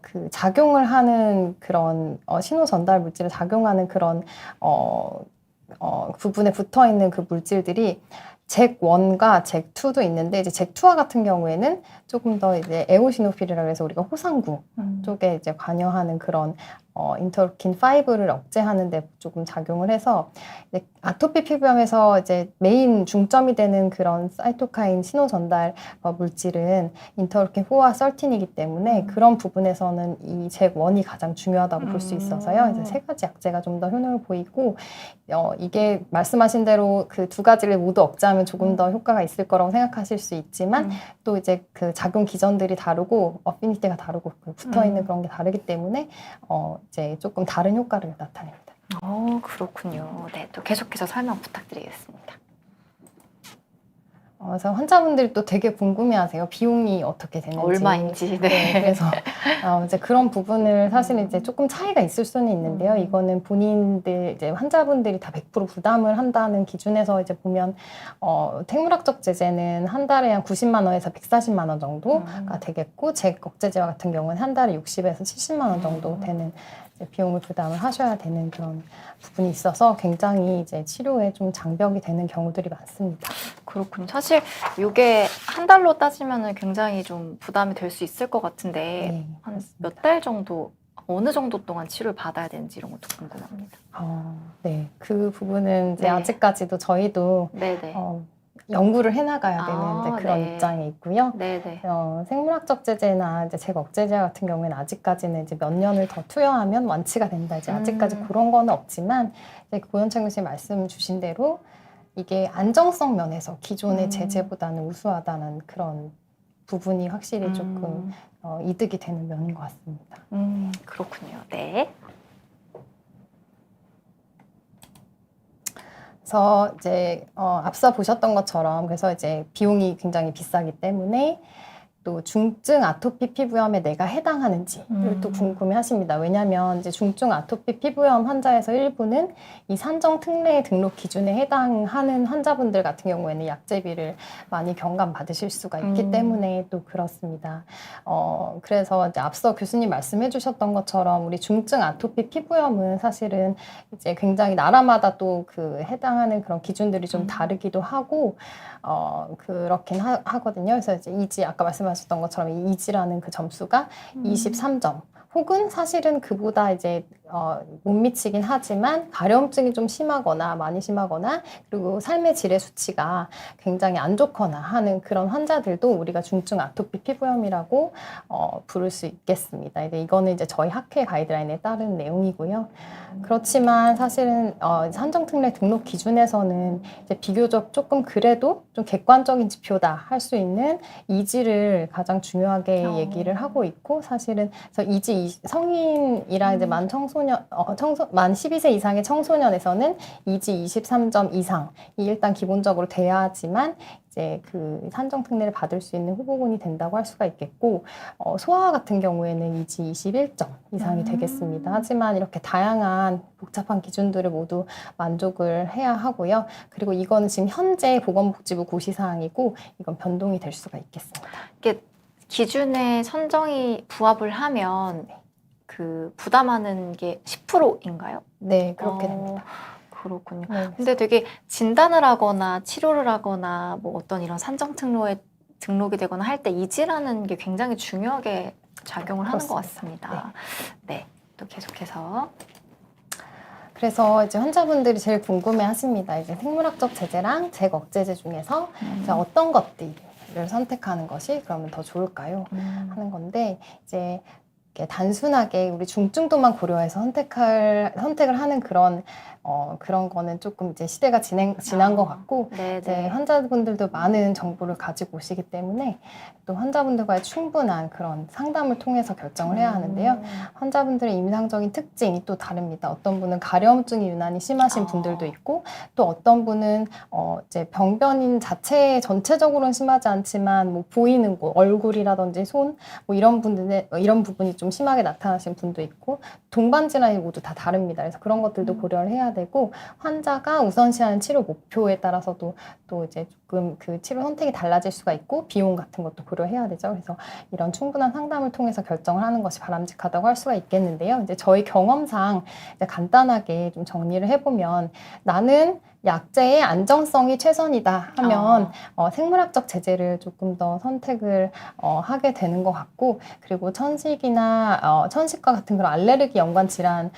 그 작용을 하는 그런 신호 전달 물질을 작용하는 그런 부분에 붙어 있는 그 물질들이 잭1과 잭2도 있는데 이제 잭2와 같은 경우에는 조금 더 이제 에오시노필이라고 해서 우리가 호상구 쪽에 이제 관여하는 그런 인터루킨 5를 억제하는 데 조금 작용을 해서 이제 아토피 피부염에서 이제 메인 중점이 되는 그런 사이토카인 신호 전달 물질은 인터루킨 4와 13이기 때문에 그런 부분에서는 이 잭1이 가장 중요하다고 볼 수 있어서요. 이제 세 가지 약제가 좀 더 효능을 보이고 이게 말씀하신 대로 그 두 가지를 모두 억제하면 조금 더 효과가 있을 거라고 생각하실 수 있지만 또 이제 그 작용 기전들이 다르고 어피니티가 다르고 붙어 있는 그런 게 다르기 때문에 이제 조금 다른 효과를 나타냅니다. 그렇군요. 네, 또 계속해서 설명 부탁드리겠습니다. 그래서 환자분들이 또 되게 궁금해하세요. 비용이 어떻게 되는지. 얼마인지. 네. 그래서 이제 그런 부분을 사실 이제 조금 차이가 있을 수는 있는데요. 이거는 본인들 이제 환자분들이 다 100% 부담을 한다는 기준에서 이제 보면 생물학적 제재는 한 달에 한 90만 원에서 140만 원 정도가 되겠고 잭 억제제와 같은 경우는 한 달에 60에서 70만 원 정도 되는 이제 비용을 부담을 하셔야 되는 그런 부분이 있어서 굉장히 이제 치료에 좀 장벽이 되는 경우들이 많습니다. 그렇군요. 사실 이게 한 달로 따지면 굉장히 좀 부담이 될 수 있을 것 같은데 네, 한 몇 달 정도, 어느 정도 동안 치료를 받아야 되는지 이런 것도 궁금합니다. 네, 그 부분은 이제 네. 아직까지도 저희도 네네. 연구를 해나가야 되는 이제 그런 네. 입장에 있고요. 네네. 생물학적 제재나 이제 잭 억제제 같은 경우에는 아직까지는 이제 몇 년을 더 투여하면 완치가 된다. 이제 아직까지 그런 건 없지만 이제 고현창 교수님 말씀 주신 대로 이게 안정성 면에서 기존의 제재보다는 우수하다는 그런 부분이 확실히 조금 이득이 되는 면인 것 같습니다. 그렇군요. 네. 그래서 이제 앞서 보셨던 것처럼 그래서 이제 비용이 굉장히 비싸기 때문에 또 중증 아토피 피부염에 내가 해당하는지를 또 궁금해하십니다. 왜냐하면 이제 중증 아토피 피부염 환자에서 일부는 이 산정 특례 등록 기준에 해당하는 환자분들 같은 경우에는 약제비를 많이 경감받으실 수가 있기 때문에 또 그렇습니다. 그래서 이제 앞서 교수님 말씀해주셨던 것처럼 우리 중증 아토피 피부염은 사실은 이제 굉장히 나라마다 또 그 해당하는 그런 기준들이 좀 다르기도 하고 그렇긴 하거든요. 그래서 이제 이지 아까 말씀하셨던 것처럼 이 이지라는 그 점수가 23점. 혹은 사실은 그보다 이제 못 미치긴 하지만 가려움증이 좀 심하거나 많이 심하거나 그리고 삶의 질의 수치가 굉장히 안 좋거나 하는 그런 환자들도 우리가 중증 아토피 피부염이라고 부를 수 있겠습니다. 이거는 이제 저희 학회 가이드라인에 따른 내용이고요. 그렇지만 사실은 산정특례 등록 기준에서는 이제 비교적 조금 그래도 좀 객관적인 지표다 할 수 있는 이지를 가장 중요하게 얘기를 하고 있고 사실은 그래서 이지 성인이랑 이제 만 12세 이상의 청소년에서는 이지 23점 이상이 일단 기본적으로 돼야지만 이제 그 산정 특례를 받을 수 있는 후보군이 된다고 할 수가 있겠고 소아 같은 경우에는 이지 21점 이상이 되겠습니다. 하지만 이렇게 다양한 복잡한 기준들을 모두 만족을 해야 하고요. 그리고 이거는 지금 현재 보건복지부 고시사항이고 이건 변동이 될 수가 있겠습니다. 이게 기준에 선정이 부합을 하면 그 부담하는 게 10%인가요? 네, 그렇게 됩니다. 그렇군요. 네. 근데 되게 진단을 하거나 치료를 하거나 뭐 어떤 이런 산정 특로에 등록이 되거나 할 때 이지라는 게 굉장히 중요하게 작용을 하는 것 같습니다. 네, 또 계속해서. 그래서 이제 환자분들이 제일 궁금해 하십니다. 이제 생물학적 제재랑 잭억제제 중에서 이제 어떤 것들을 선택하는 것이 그러면 더 좋을까요? 하는 건데 이제 단순하게 우리 중증도만 고려해서 선택을 하는 그런 거는 조금 이제 시대가 지난 것 같고 이제 환자분들도 많은 정보를 가지고 오시기 때문에 또 환자분들과의 충분한 그런 상담을 통해서 결정을 해야 하는데요. 환자분들의 임상적인 특징이 또 다릅니다. 어떤 분은 가려움증이 유난히 심하신 분들도 있고 또 어떤 분은 이제 병변인 자체 전체적으로는 심하지 않지만 뭐 보이는 곳, 얼굴이라든지 손 뭐 이런 부분이 좀 심하게 나타나신 분도 있고 동반 질환이 모두 다 다릅니다. 그래서 그런 것들도 고려를 해야 되고 환자가 우선시하는 치료 목표에 따라서도 또 이제 조금 그 치료 선택이 달라질 수가 있고 비용 같은 것도 고려해야 되죠. 그래서 이런 충분한 상담을 통해서 결정을 하는 것이 바람직하다고 할 수가 있겠는데요. 이제 저희 경험상 이제 간단하게 좀 정리를 해보면 나는 약제의 안정성이 최선이다 하면 생물학적 제재를 조금 더 선택을 하게 되는 것 같고 그리고 천식이나 천식과 같은 그런 알레르기 연관 질환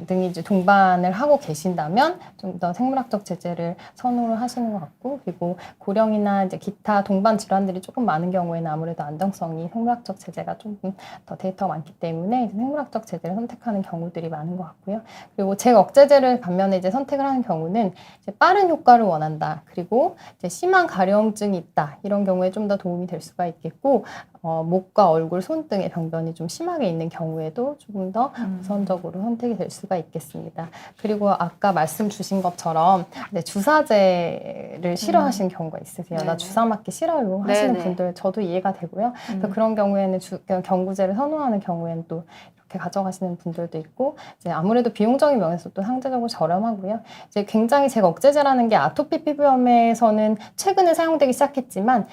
등이 이제 동반을 하고 계신다면 좀 더 생물학적 제재를 선호를 하시는 것 같고 그리고 고령이나 이제 기타 동반 질환들이 조금 많은 경우에는 아무래도 안정성이 생물학적 제재가 조금 더 데이터가 많기 때문에 생물학적 제재를 선택하는 경우들이 많은 것 같고요. 그리고 잭억제제를 반면에 이제 선택을 하는 경우는 이제 빠른 효과를 원한다. 그리고 이제 심한 가려움증이 있다. 이런 경우에 좀 더 도움이 될 수가 있겠고 목과 얼굴, 손등의 병변이 좀 심하게 있는 경우에도 조금 더 우선적으로 선택이 될 수가 있겠습니다. 그리고 아까 말씀 주신 것처럼 주사제를 싫어하시는 경우가 있으세요. 나 주사 맞기 싫어요 하시는 분들 저도 이해가 되고요. 그래서 그런 경우에는 경구제를 선호하는 경우에는 또 이렇게 가져가시는 분들도 있고 이제 아무래도 비용적인 면에서 또 상대적으로 저렴하고요. 이제 굉장히 잭억제제라는 게 아토피 피부염에서는 최근에 사용되기 시작했지만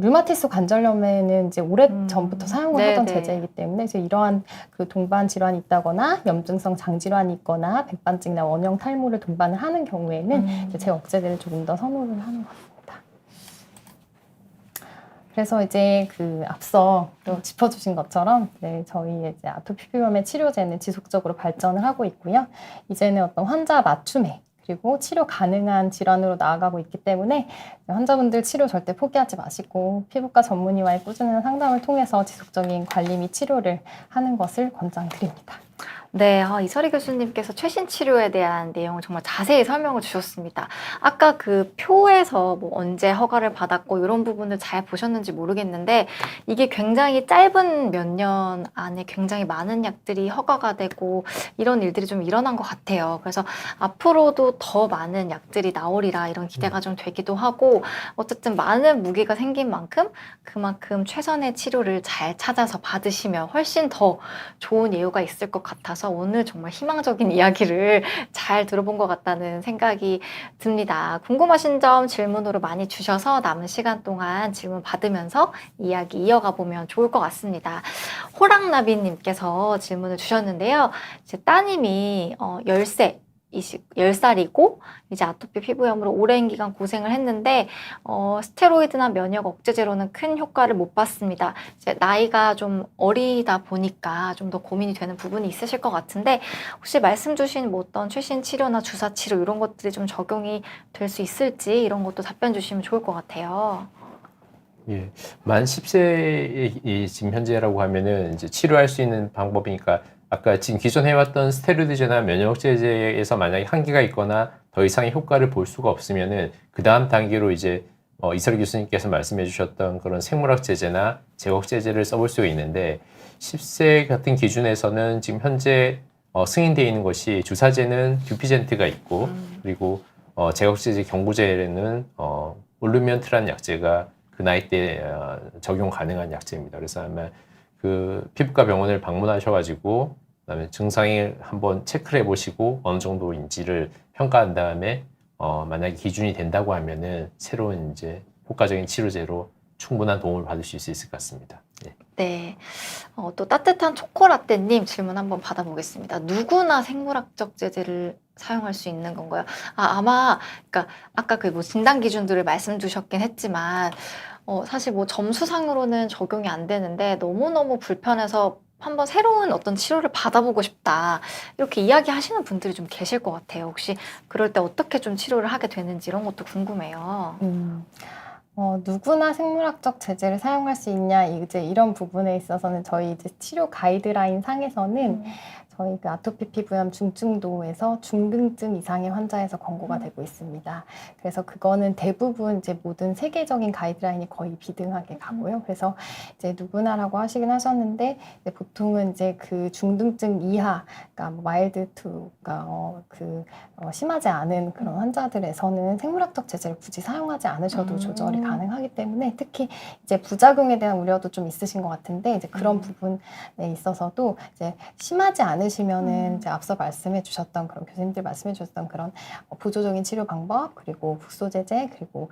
류마티스 관절염에는 이제 오래 전부터 사용을 하던 제제이기 때문에 이제 이러한 그 동반 질환이 있다거나 염증성 장질환이 있거나 백반증이나 원형 탈모를 동반을 하는 경우에는 이제 잭억제제를 조금 더 선호를 하는 것 같습니다. 그래서 이제 그 앞서 또 짚어주신 것처럼 저희 이제 아토피 피부염의 치료제는 지속적으로 발전을 하고 있고요. 이제는 어떤 환자 맞춤에 그리고 치료 가능한 질환으로 나아가고 있기 때문에 환자분들 치료 절대 포기하지 마시고 피부과 전문의와의 꾸준한 상담을 통해서 지속적인 관리 및 치료를 하는 것을 권장드립니다. 네, 이설희 교수님께서 최신 치료에 대한 내용을 정말 자세히 설명을 주셨습니다. 아까 그 표에서 뭐 언제 허가를 받았고 이런 부분을 잘 보셨는지 모르겠는데 이게 굉장히 짧은 몇 년 안에 굉장히 많은 약들이 허가가 되고 이런 일들이 좀 일어난 것 같아요. 그래서 앞으로도 더 많은 약들이 나오리라 이런 기대가 좀 되기도 하고 어쨌든 많은 무기가 생긴 만큼 그만큼 최선의 치료를 잘 찾아서 받으시면 훨씬 더 좋은 예후가 있을 것 같아서 오늘 정말 희망적인 이야기를 잘 들어본 것 같다는 생각이 듭니다. 궁금하신 점 질문으로 많이 주셔서 남은 시간 동안 질문 받으면서 이야기 이어가 보면 좋을 것 같습니다. 호랑나비님께서 질문을 주셨는데요. 제 따님이 10살이고 이제 아토피 피부염으로 오랜 기간 고생을 했는데 스테로이드나 면역 억제제로는 큰 효과를 못 봤습니다. 이제 나이가 좀 어리다 보니까 좀 더 고민이 되는 부분이 있으실 것 같은데 혹시 말씀 주신 뭐 어떤 최신 치료나 주사 치료 이런 것들이 좀 적용이 될 수 있을지 이런 것도 답변 주시면 좋을 것 같아요. 예, 만 10세 지금 현재라고 하면은 이제 치료할 수 있는 방법이니까 아까 지금 기존 해왔던 스테로이드제나 면역제제에서 만약에 한계가 있거나 더 이상의 효과를 볼 수가 없으면은 그 다음 단계로 이제 이설희 교수님께서 말씀해 주셨던 그런 생물학 제제나 제거제제를 써볼 수가 있는데 10세 같은 기준에서는 지금 현재 승인되어 있는 것이 주사제는 듀피젠트가 있고 그리고 제거제제 경구제는 올루미언트라는 약제가 그 나이 때 적용 가능한 약제입니다. 그래서 아마 그 피부과 병원을 방문하셔가지고 그다음에 증상을 한번 체크를 해보시고 어느 정도인지를 평가한 다음에 만약에 기준이 된다고 하면은 새로운 이제 효과적인 치료제로 충분한 도움을 받을 수 있을 것 같습니다. 네. 네. 또 따뜻한 초코라떼님 질문 한번 받아보겠습니다. 누구나 생물학적 제제를 사용할 수 있는 건가요? 아마, 그러니까 아까 그 뭐 진단 기준들을 말씀 주셨긴 했지만, 사실 뭐 점수상으로는 적용이 안 되는데 너무너무 불편해서 한번 새로운 어떤 치료를 받아보고 싶다. 이렇게 이야기하시는 분들이 좀 계실 것 같아요. 혹시 그럴 때 어떻게 좀 치료를 하게 되는지 이런 것도 궁금해요. 누구나 생물학적 제제를 사용할 수 있냐, 이제 이런 부분에 있어서는 저희 이제 치료 가이드라인 상에서는 저희 그 아토피 피부염 중증도에서 중등증 이상의 환자에서 권고가 되고 있습니다. 그래서 그거는 대부분 이제 모든 세계적인 가이드라인이 거의 비등하게 가고요. 그래서 이제 누구나라고 하시긴 하셨는데 이제 보통은 이제 그 중등증 이하, 그러니까 뭐 마일드 투, 그러니까 심하지 않은 그런 환자들에서는 생물학적 제제를 굳이 사용하지 않으셔도 조절이 가능하기 때문에 특히 이제 부작용에 대한 우려도 좀 있으신 것 같은데 이제 그런 부분에 있어서도 이제 심하지 않으시면은 이제 앞서 말씀해 주셨던 그런 교수님들 말씀해 주셨던 그런 보조적인 치료 방법 그리고 국소 제제 그리고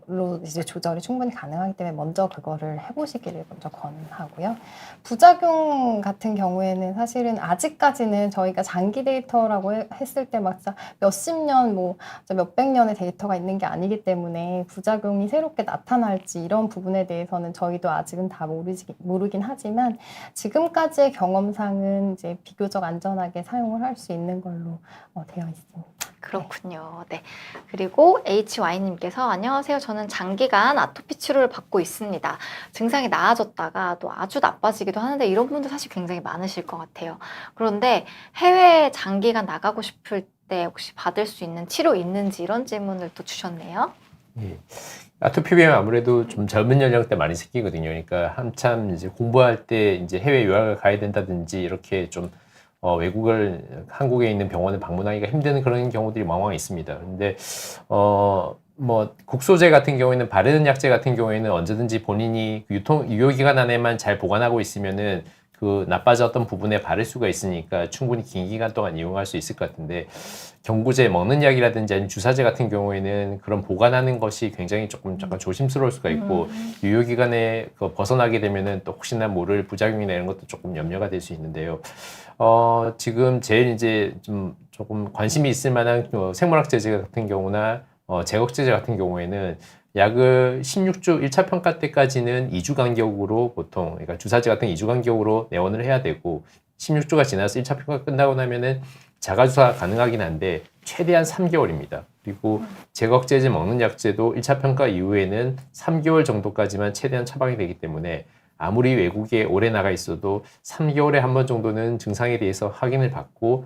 로 이제 조절이 충분히 가능하기 때문에 먼저 그거를 해보시기를 먼저 권하고요. 부작용 같은 경우에는 사실은 아직까지는 저희가 장기 데이터라고 했을 때 막 몇십 년, 뭐 몇백 년의 데이터가 있는 게 아니기 때문에 부작용이 새롭게 나타날지 이런 부분에 대해서는 저희도 아직은 다 모르긴 하지만 지금까지의 경험상은 이제 비교적 안전하게 사용을 할 수 있는 걸로 되어 있습니다. 그렇군요. 네. 그리고 HY님께서 안녕하세요. 저는 장기간 아토피 치료를 받고 있습니다. 증상이 나아졌다가 또 아주 나빠지기도 하는데 이런 분들 사실 굉장히 많으실 것 같아요. 그런데 해외에 장기간 나가고 싶을 때 혹시 받을 수 있는 치료 있는지 이런 질문을 또 주셨네요. 예. 아토피 비염 아무래도 좀 젊은 연령대 많이 생기거든요. 그러니까 한참 이제 공부할 때 이제 해외 유학을 가야 된다든지 이렇게 좀 외국을 한국에 있는 병원을 방문하기가 힘든 그런 경우들이 왕왕 있습니다. 근데 뭐 국소제 같은 경우에는 바르는 약제 같은 경우에는 언제든지 본인이 유효기간 안에만 잘 보관하고 있으면은 그 나빠졌던 부분에 바를 수가 있으니까 충분히 긴 기간 동안 이용할 수 있을 것 같은데 경구제 먹는 약이라든지 아니면 주사제 같은 경우에는 그런 보관하는 것이 굉장히 약간 조심스러울 수가 있고 유효기간에 벗어나게 되면은 또 혹시나 모를 부작용이나 이런 것도 조금 염려가 될 수 있는데요. 지금 제일 이제 좀 조금 관심이 있을 만한 생물학 제제 같은 경우나 제거제제 같은 경우에는 약을 16주 1차 평가 때까지는 2주 간격으로 보통, 그러니까 주사제 같은 2주 간격으로 내원을 해야 되고 16주가 지나서 1차 평가 끝나고 나면은 자가주사 가능하긴 한데 최대한 3개월입니다. 그리고 제거제제 먹는 약제도 1차 평가 이후에는 3개월 정도까지만 최대한 처방이 되기 때문에 아무리 외국에 오래 나가 있어도 3개월에 한 번 정도는 증상에 대해서 확인을 받고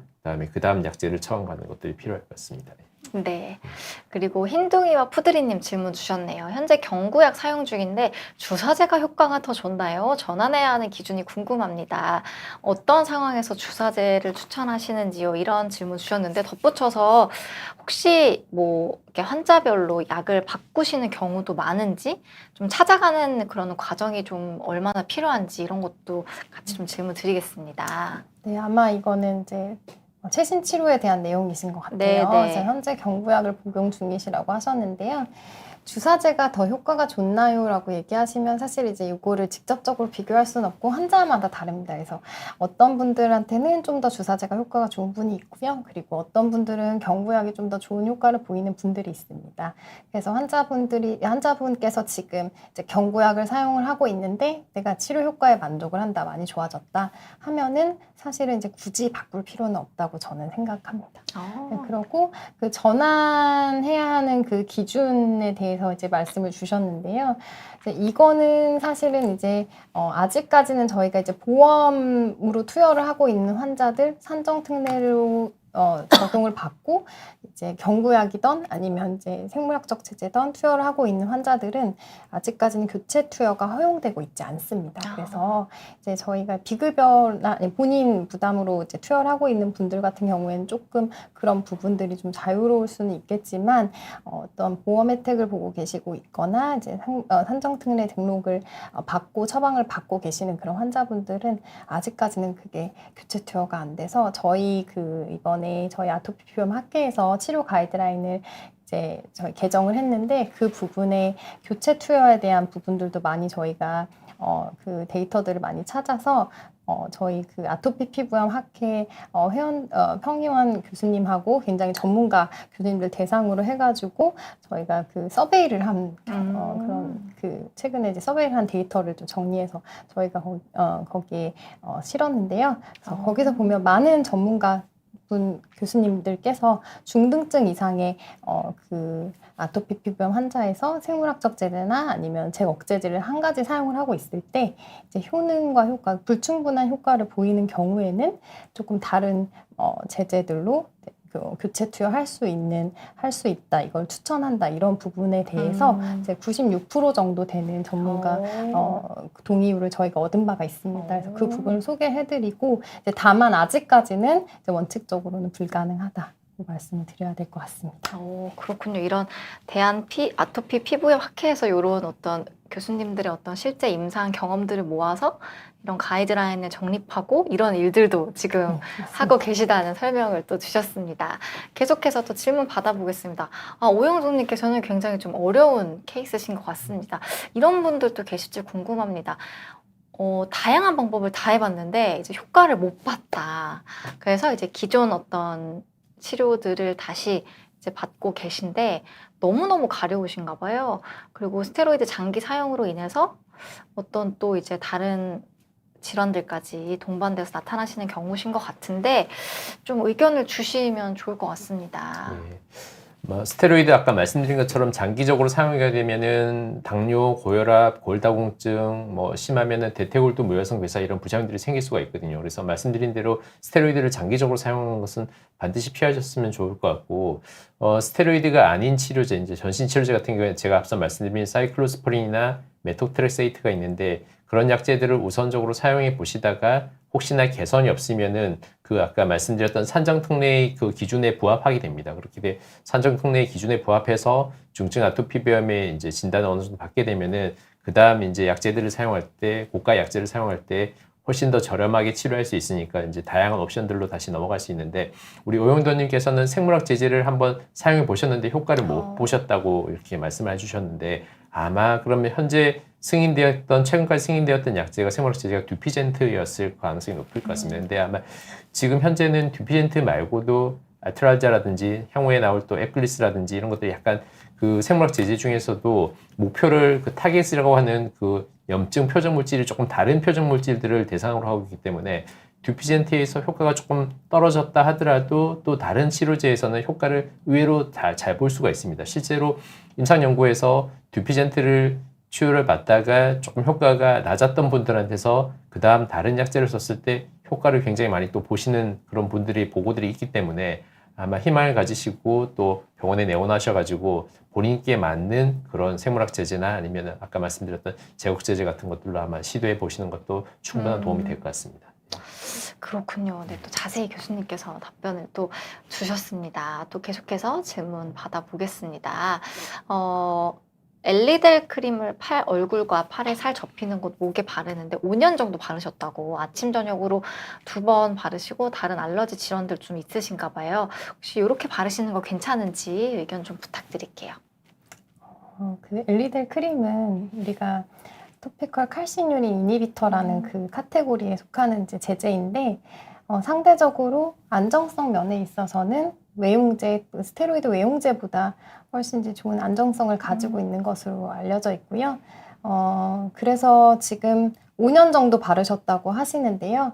그 다음 약제를 처방받는 것들이 필요할 것 같습니다. 네. 그리고 흰둥이와 푸드리님 질문 주셨네요. 현재 경구약 사용 중인데 주사제가 효과가 더 좋나요? 전환해야 하는 기준이 궁금합니다. 어떤 상황에서 주사제를 추천하시는지요? 이런 질문 주셨는데 덧붙여서 혹시 뭐 이렇게 환자별로 약을 바꾸시는 경우도 많은지 좀 찾아가는 그런 과정이 좀 얼마나 필요한지 이런 것도 같이 좀 질문 드리겠습니다. 네, 아마 이거는 이제 최신 치료에 대한 내용이신 것 같아요. 네, 네. 이제 현재 경구약을 복용 중이시라고 하셨는데요. 주사제가 더 효과가 좋나요? 라고 얘기하시면 사실 이제 이거를 직접적으로 비교할 수는 없고 환자마다 다릅니다. 그래서 어떤 분들한테는 좀 더 주사제가 효과가 좋은 분이 있고요. 그리고 어떤 분들은 경구약이 좀 더 좋은 효과를 보이는 분들이 있습니다. 그래서 환자분께서 지금 이제 경구약을 사용을 하고 있는데 내가 치료 효과에 만족을 한다, 많이 좋아졌다 하면은 사실은 이제 굳이 바꿀 필요는 없다고 저는 생각합니다. 네, 그리고 그 전환해야 하는 그 기준에 대해서 이제 말씀을 주셨는데요. 이거는 사실은 이제 아직까지는 저희가 이제 보험으로 투여를 하고 있는 환자들 산정 특례로 적용을 받고 이제 경구약이던 아니면 이제 생물학적 제재던 투여를 하고 있는 환자들은 아직까지는 교체 투여가 허용되고 있지 않습니다. 그래서 이제 저희가 비급여나 본인 부담으로 이제 투여를 하고 있는 분들 같은 경우에는 조금 그런 부분들이 좀 자유로울 수는 있겠지만 어떤 보험 혜택을 보고 계시고 있거나 이제 산정 특례 등록을 받고 처방을 받고 계시는 그런 환자분들은 아직까지는 그게 교체 투여가 안 돼서 저희 이번에 저희 아토피 피부염 학회에서 치료 가이드라인을 이제 저희 개정을 했는데 그 부분에 교체 투여에 대한 부분들도 많이 저희가 그 데이터들을 많이 찾아서 저희 그 아토피 피부염 학회 평의원 교수님하고 굉장히 전문가 교수님들 대상으로 해가지고 저희가 그 서베이를 한 그런 그 최근에 이제 서베이를 한 데이터를 좀 정리해서 저희가 거기에 실었는데요. 그래서 거기서 보면 많은 전문가 교수님들께서 중등증 이상의 그 아토피 피부염 환자에서 생물학적 제제나 아니면 제억제제를 한 가지 사용을 하고 있을 때 이제 효능과 효과, 불충분한 효과를 보이는 경우에는 조금 다른 제제들로 교체 투여할 수 있다, 이걸 추천한다, 이런 부분에 대해서 이제 96% 정도 되는 전문가 동의율을 저희가 얻은 바가 있습니다. 그래서 그 부분을 소개해드리고 이제 다만 아직까지는 이제 원칙적으로는 불가능하다. 말씀을 드려야 될 것 같습니다. 그렇군요. 이런 아토피 피부염 학회에서 이런 어떤 교수님들의 어떤 실제 임상 경험들을 모아서 이런 가이드라인을 정립하고 이런 일들도 지금 하고 계시다는 설명을 또 주셨습니다. 계속해서 또 질문 받아보겠습니다. 오영종님께서는 굉장히 좀 어려운 케이스신 것 같습니다. 이런 분들도 계실지 궁금합니다. 다양한 방법을 다 해봤는데 이제 효과를 못 봤다. 그래서 이제 기존 어떤 치료들을 다시 이제 받고 계신데 너무너무 가려우신가 봐요. 그리고 스테로이드 장기 사용으로 인해서 어떤 또 이제 다른 질환들까지 동반돼서 나타나시는 경우신 것 같은데 좀 의견을 주시면 좋을 것 같습니다. 네. 스테로이드 아까 말씀드린 것처럼 장기적으로 사용하게 되면은 당뇨, 고혈압, 골다공증, 심하면은 대퇴골두 무혈성 괴사 이런 부작용들이 생길 수가 있거든요. 그래서 말씀드린 대로 스테로이드를 장기적으로 사용하는 것은 반드시 피하셨으면 좋을 것 같고, 스테로이드가 아닌 치료제, 이제 전신 치료제 같은 경우에 제가 앞서 말씀드린 사이클로스포린이나 메토트렉세이트가 있는데 그런 약제들을 우선적으로 사용해 보시다가 혹시나 개선이 없으면은 그 아까 말씀드렸던 산정특례의 그 기준에 부합하게 됩니다. 그렇게 돼 산정특례의 기준에 부합해서 중증 아토피 비염의 이제 진단을 어느 정도 받게 되면은 그 다음 이제 약제들을 사용할 때 고가 약제를 사용할 때 훨씬 더 저렴하게 치료할 수 있으니까 이제 다양한 옵션들로 다시 넘어갈 수 있는데 우리 오영도님께서는 생물학 제제를 한번 사용해 보셨는데 효과를 못 보셨다고 이렇게 말씀을 해주셨는데 아마 그러면 현재 최근까지 승인되었던 약제가 생물학 제제가 듀피젠트였을 가능성이 높을 것 같습니다. 근데 아마 지금 현재는 듀피젠트 말고도 아트랄자라든지 향후에 나올 또 에클리스라든지 이런 것들이 약간 그 생물학 제제 중에서도 목표를 그 타겟이라고 하는 그 염증 표적 물질이 조금 다른 표적 물질들을 대상으로 하고 있기 때문에 듀피젠트에서 효과가 조금 떨어졌다 하더라도 또 다른 치료제에서는 효과를 의외로 잘 볼 수가 있습니다. 실제로 임상 연구에서 듀피젠트를 치료를 받다가 조금 효과가 낮았던 분들한테서 그 다음 다른 약제를 썼을 때 효과를 굉장히 많이 또 보시는 그런 분들이 보고들이 있기 때문에 아마 희망을 가지시고 또 병원에 내원하셔가지고 본인께 맞는 그런 생물학 제제나 아니면 아까 말씀드렸던 제국 제제 같은 것들로 아마 시도해 보시는 것도 충분한 도움이 될 것 같습니다. 그렇군요. 네, 또 자세히 교수님께서 답변을 또 주셨습니다. 또 계속해서 질문 받아보겠습니다. 엘리델 크림을 얼굴과 팔에 살 접히는 곳, 목에 바르는데 5년 정도 바르셨다고, 아침 저녁으로 2번 바르시고 다른 알러지 질환들 좀 있으신가 봐요. 혹시 이렇게 바르시는 거 괜찮은지 의견 좀 부탁드릴게요. 그 엘리델 크림은 우리가 토피컬 칼슘유리 이니비터라는 그 카테고리에 속하는 이제 제제인데 상대적으로 안정성 면에 있어서는 스테로이드 외용제보다 훨씬 이제 좋은 안정성을 가지고 있는 것으로 알려져 있고요. 그래서 지금 5년 정도 바르셨다고 하시는데요.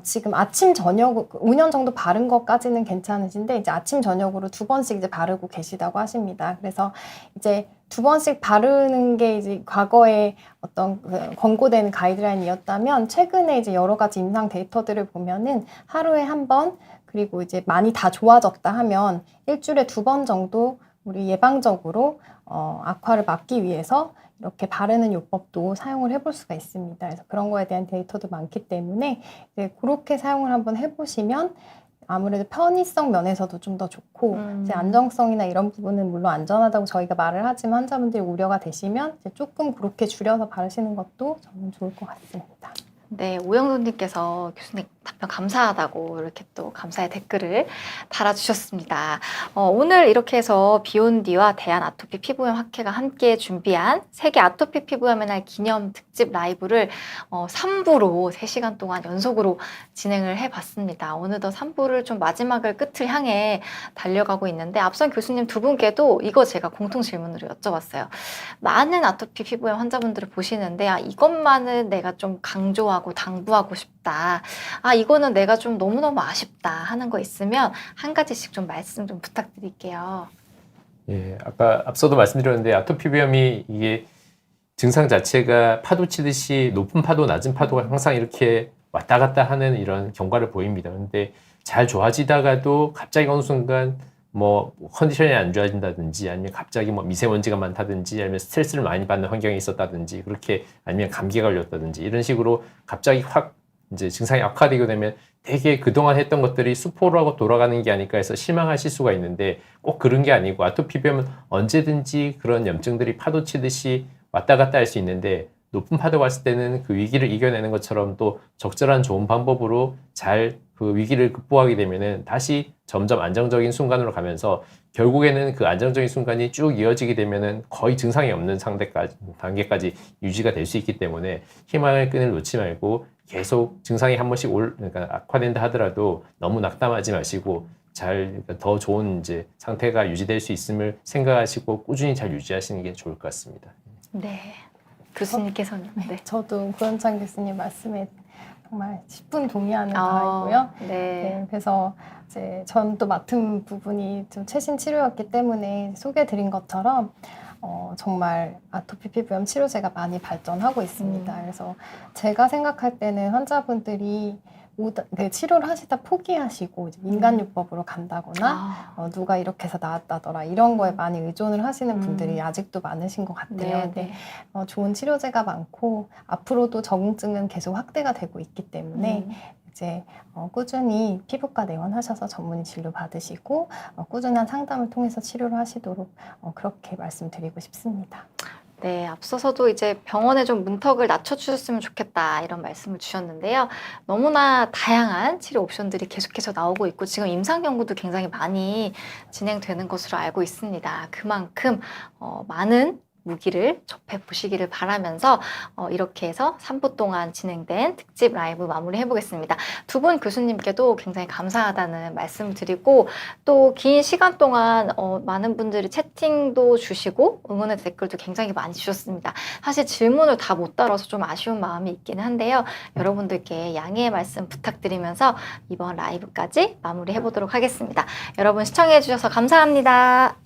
지금 아침 저녁 5년 정도 바른 것까지는 괜찮으신데 이제 아침 저녁으로 2번씩 이제 바르고 계시다고 하십니다. 그래서 이제 2번씩 바르는 게 이제 과거에 어떤 권고된 가이드라인이었다면 최근에 이제 여러 가지 임상 데이터들을 보면은 하루에 1번 그리고 이제 많이 다 좋아졌다 하면 일주일에 2번 정도 우리 예방적으로 악화를 막기 위해서 이렇게 바르는 요법도 사용을 해볼 수가 있습니다. 그래서 그런 거에 대한 데이터도 많기 때문에 이제 그렇게 사용을 한번 해보시면 아무래도 편의성 면에서도 좀 더 좋고 이제 안정성이나 이런 부분은 물론 안전하다고 저희가 말을 하지만 환자분들이 우려가 되시면 이제 조금 그렇게 줄여서 바르시는 것도 저는 좋을 것 같습니다. 네, 오영돈님께서 교수님 답변 감사하다고 이렇게 또 감사의 댓글을 달아주셨습니다. 오늘 이렇게 해서 비욘디와 대한아토피 피부염 학회가 함께 준비한 세계 아토피 피부염의 날 기념 특집 라이브를 3부로 3시간 동안 연속으로 진행을 해봤습니다. 어느덧 3부를 좀 마지막을 끝을 향해 달려가고 있는데 앞선 교수님 두 분께도 이거 제가 공통 질문으로 여쭤봤어요. 많은 아토피 피부염 환자분들을 보시는데 이것만은 내가 좀 강조하고 당부하고 싶다. 이거는 내가 좀 너무너무 아쉽다 하는 거 있으면 한 가지씩 좀 말씀 좀 부탁드릴게요. 예, 아까 앞서도 말씀드렸는데 아토피 비염이 이게 증상 자체가 파도 치듯이 높은 파도, 낮은 파도가 항상 이렇게 왔다 갔다 하는 이런 경과를 보입니다. 근데 잘 좋아지다가도 갑자기 어느 순간 뭐 컨디션이 안 좋아진다든지 아니면 갑자기 뭐 미세먼지가 많다든지 아니면 스트레스를 많이 받는 환경이 있었다든지 그렇게 아니면 감기가 걸렸다든지 이런 식으로 갑자기 확 이제 증상이 악화되게 되면 되게 그동안 했던 것들이 수포로 하고 돌아가는 게 아닐까 해서 실망하실 수가 있는데 꼭 그런 게 아니고 아토피 비염은 언제든지 그런 염증들이 파도 치듯이 왔다 갔다 할 수 있는데 높은 파도가 왔을 때는 그 위기를 이겨내는 것처럼 또 적절한 좋은 방법으로 잘 그 위기를 극복하게 되면은 다시 점점 안정적인 순간으로 가면서 결국에는 그 안정적인 순간이 쭉 이어지게 되면은 거의 증상이 없는 단계까지 유지가 될 수 있기 때문에 희망의 끈을 놓지 말고 계속 증상이 한 번씩 그러니까 악화된다 하더라도 너무 낙담하지 마시고 그러니까 더 좋은 이제 상태가 유지될 수 있음을 생각하시고 꾸준히 잘 유지하시는 게 좋을 것 같습니다. 네. 교수님께서는 네. 저도 구현창 교수님 말씀에 정말 10분 동의하는 바이고요. 네. 네, 그래서 이제 전 또 맡은 부분이 좀 최신 치료였기 때문에 소개해드린 것처럼 정말 아토피 피부염 치료제가 많이 발전하고 있습니다. 그래서 제가 생각할 때는 환자분들이 치료를 하시다 포기하시고 이제 민간요법으로 간다거나 누가 이렇게 해서 나았다더라 이런 거에 많이 의존을 하시는 분들이 아직도 많으신 것 같아요. 네, 근데 좋은 치료제가 많고 앞으로도 적응증은 계속 확대가 되고 있기 때문에 이제 꾸준히 피부과 내원하셔서 전문의 진료 받으시고 꾸준한 상담을 통해서 치료를 하시도록 그렇게 말씀드리고 싶습니다. 네, 앞서서도 이제 병원에 좀 문턱을 낮춰주셨으면 좋겠다 이런 말씀을 주셨는데요. 너무나 다양한 치료 옵션들이 계속해서 나오고 있고 지금 임상 연구도 굉장히 많이 진행되는 것으로 알고 있습니다. 그만큼 많은 무기를 접해 보시기를 바라면서 이렇게 해서 3부 동안 진행된 특집 라이브 마무리해 보겠습니다. 두 분 교수님께도 굉장히 감사하다는 말씀 드리고 또 긴 시간 동안 많은 분들이 채팅도 주시고 응원의 댓글도 굉장히 많이 주셨습니다. 사실 질문을 다 못 다뤄서 좀 아쉬운 마음이 있기는 한데요. 여러분들께 양해의 말씀 부탁드리면서 이번 라이브까지 마무리해 보도록 하겠습니다. 여러분 시청해 주셔서 감사합니다.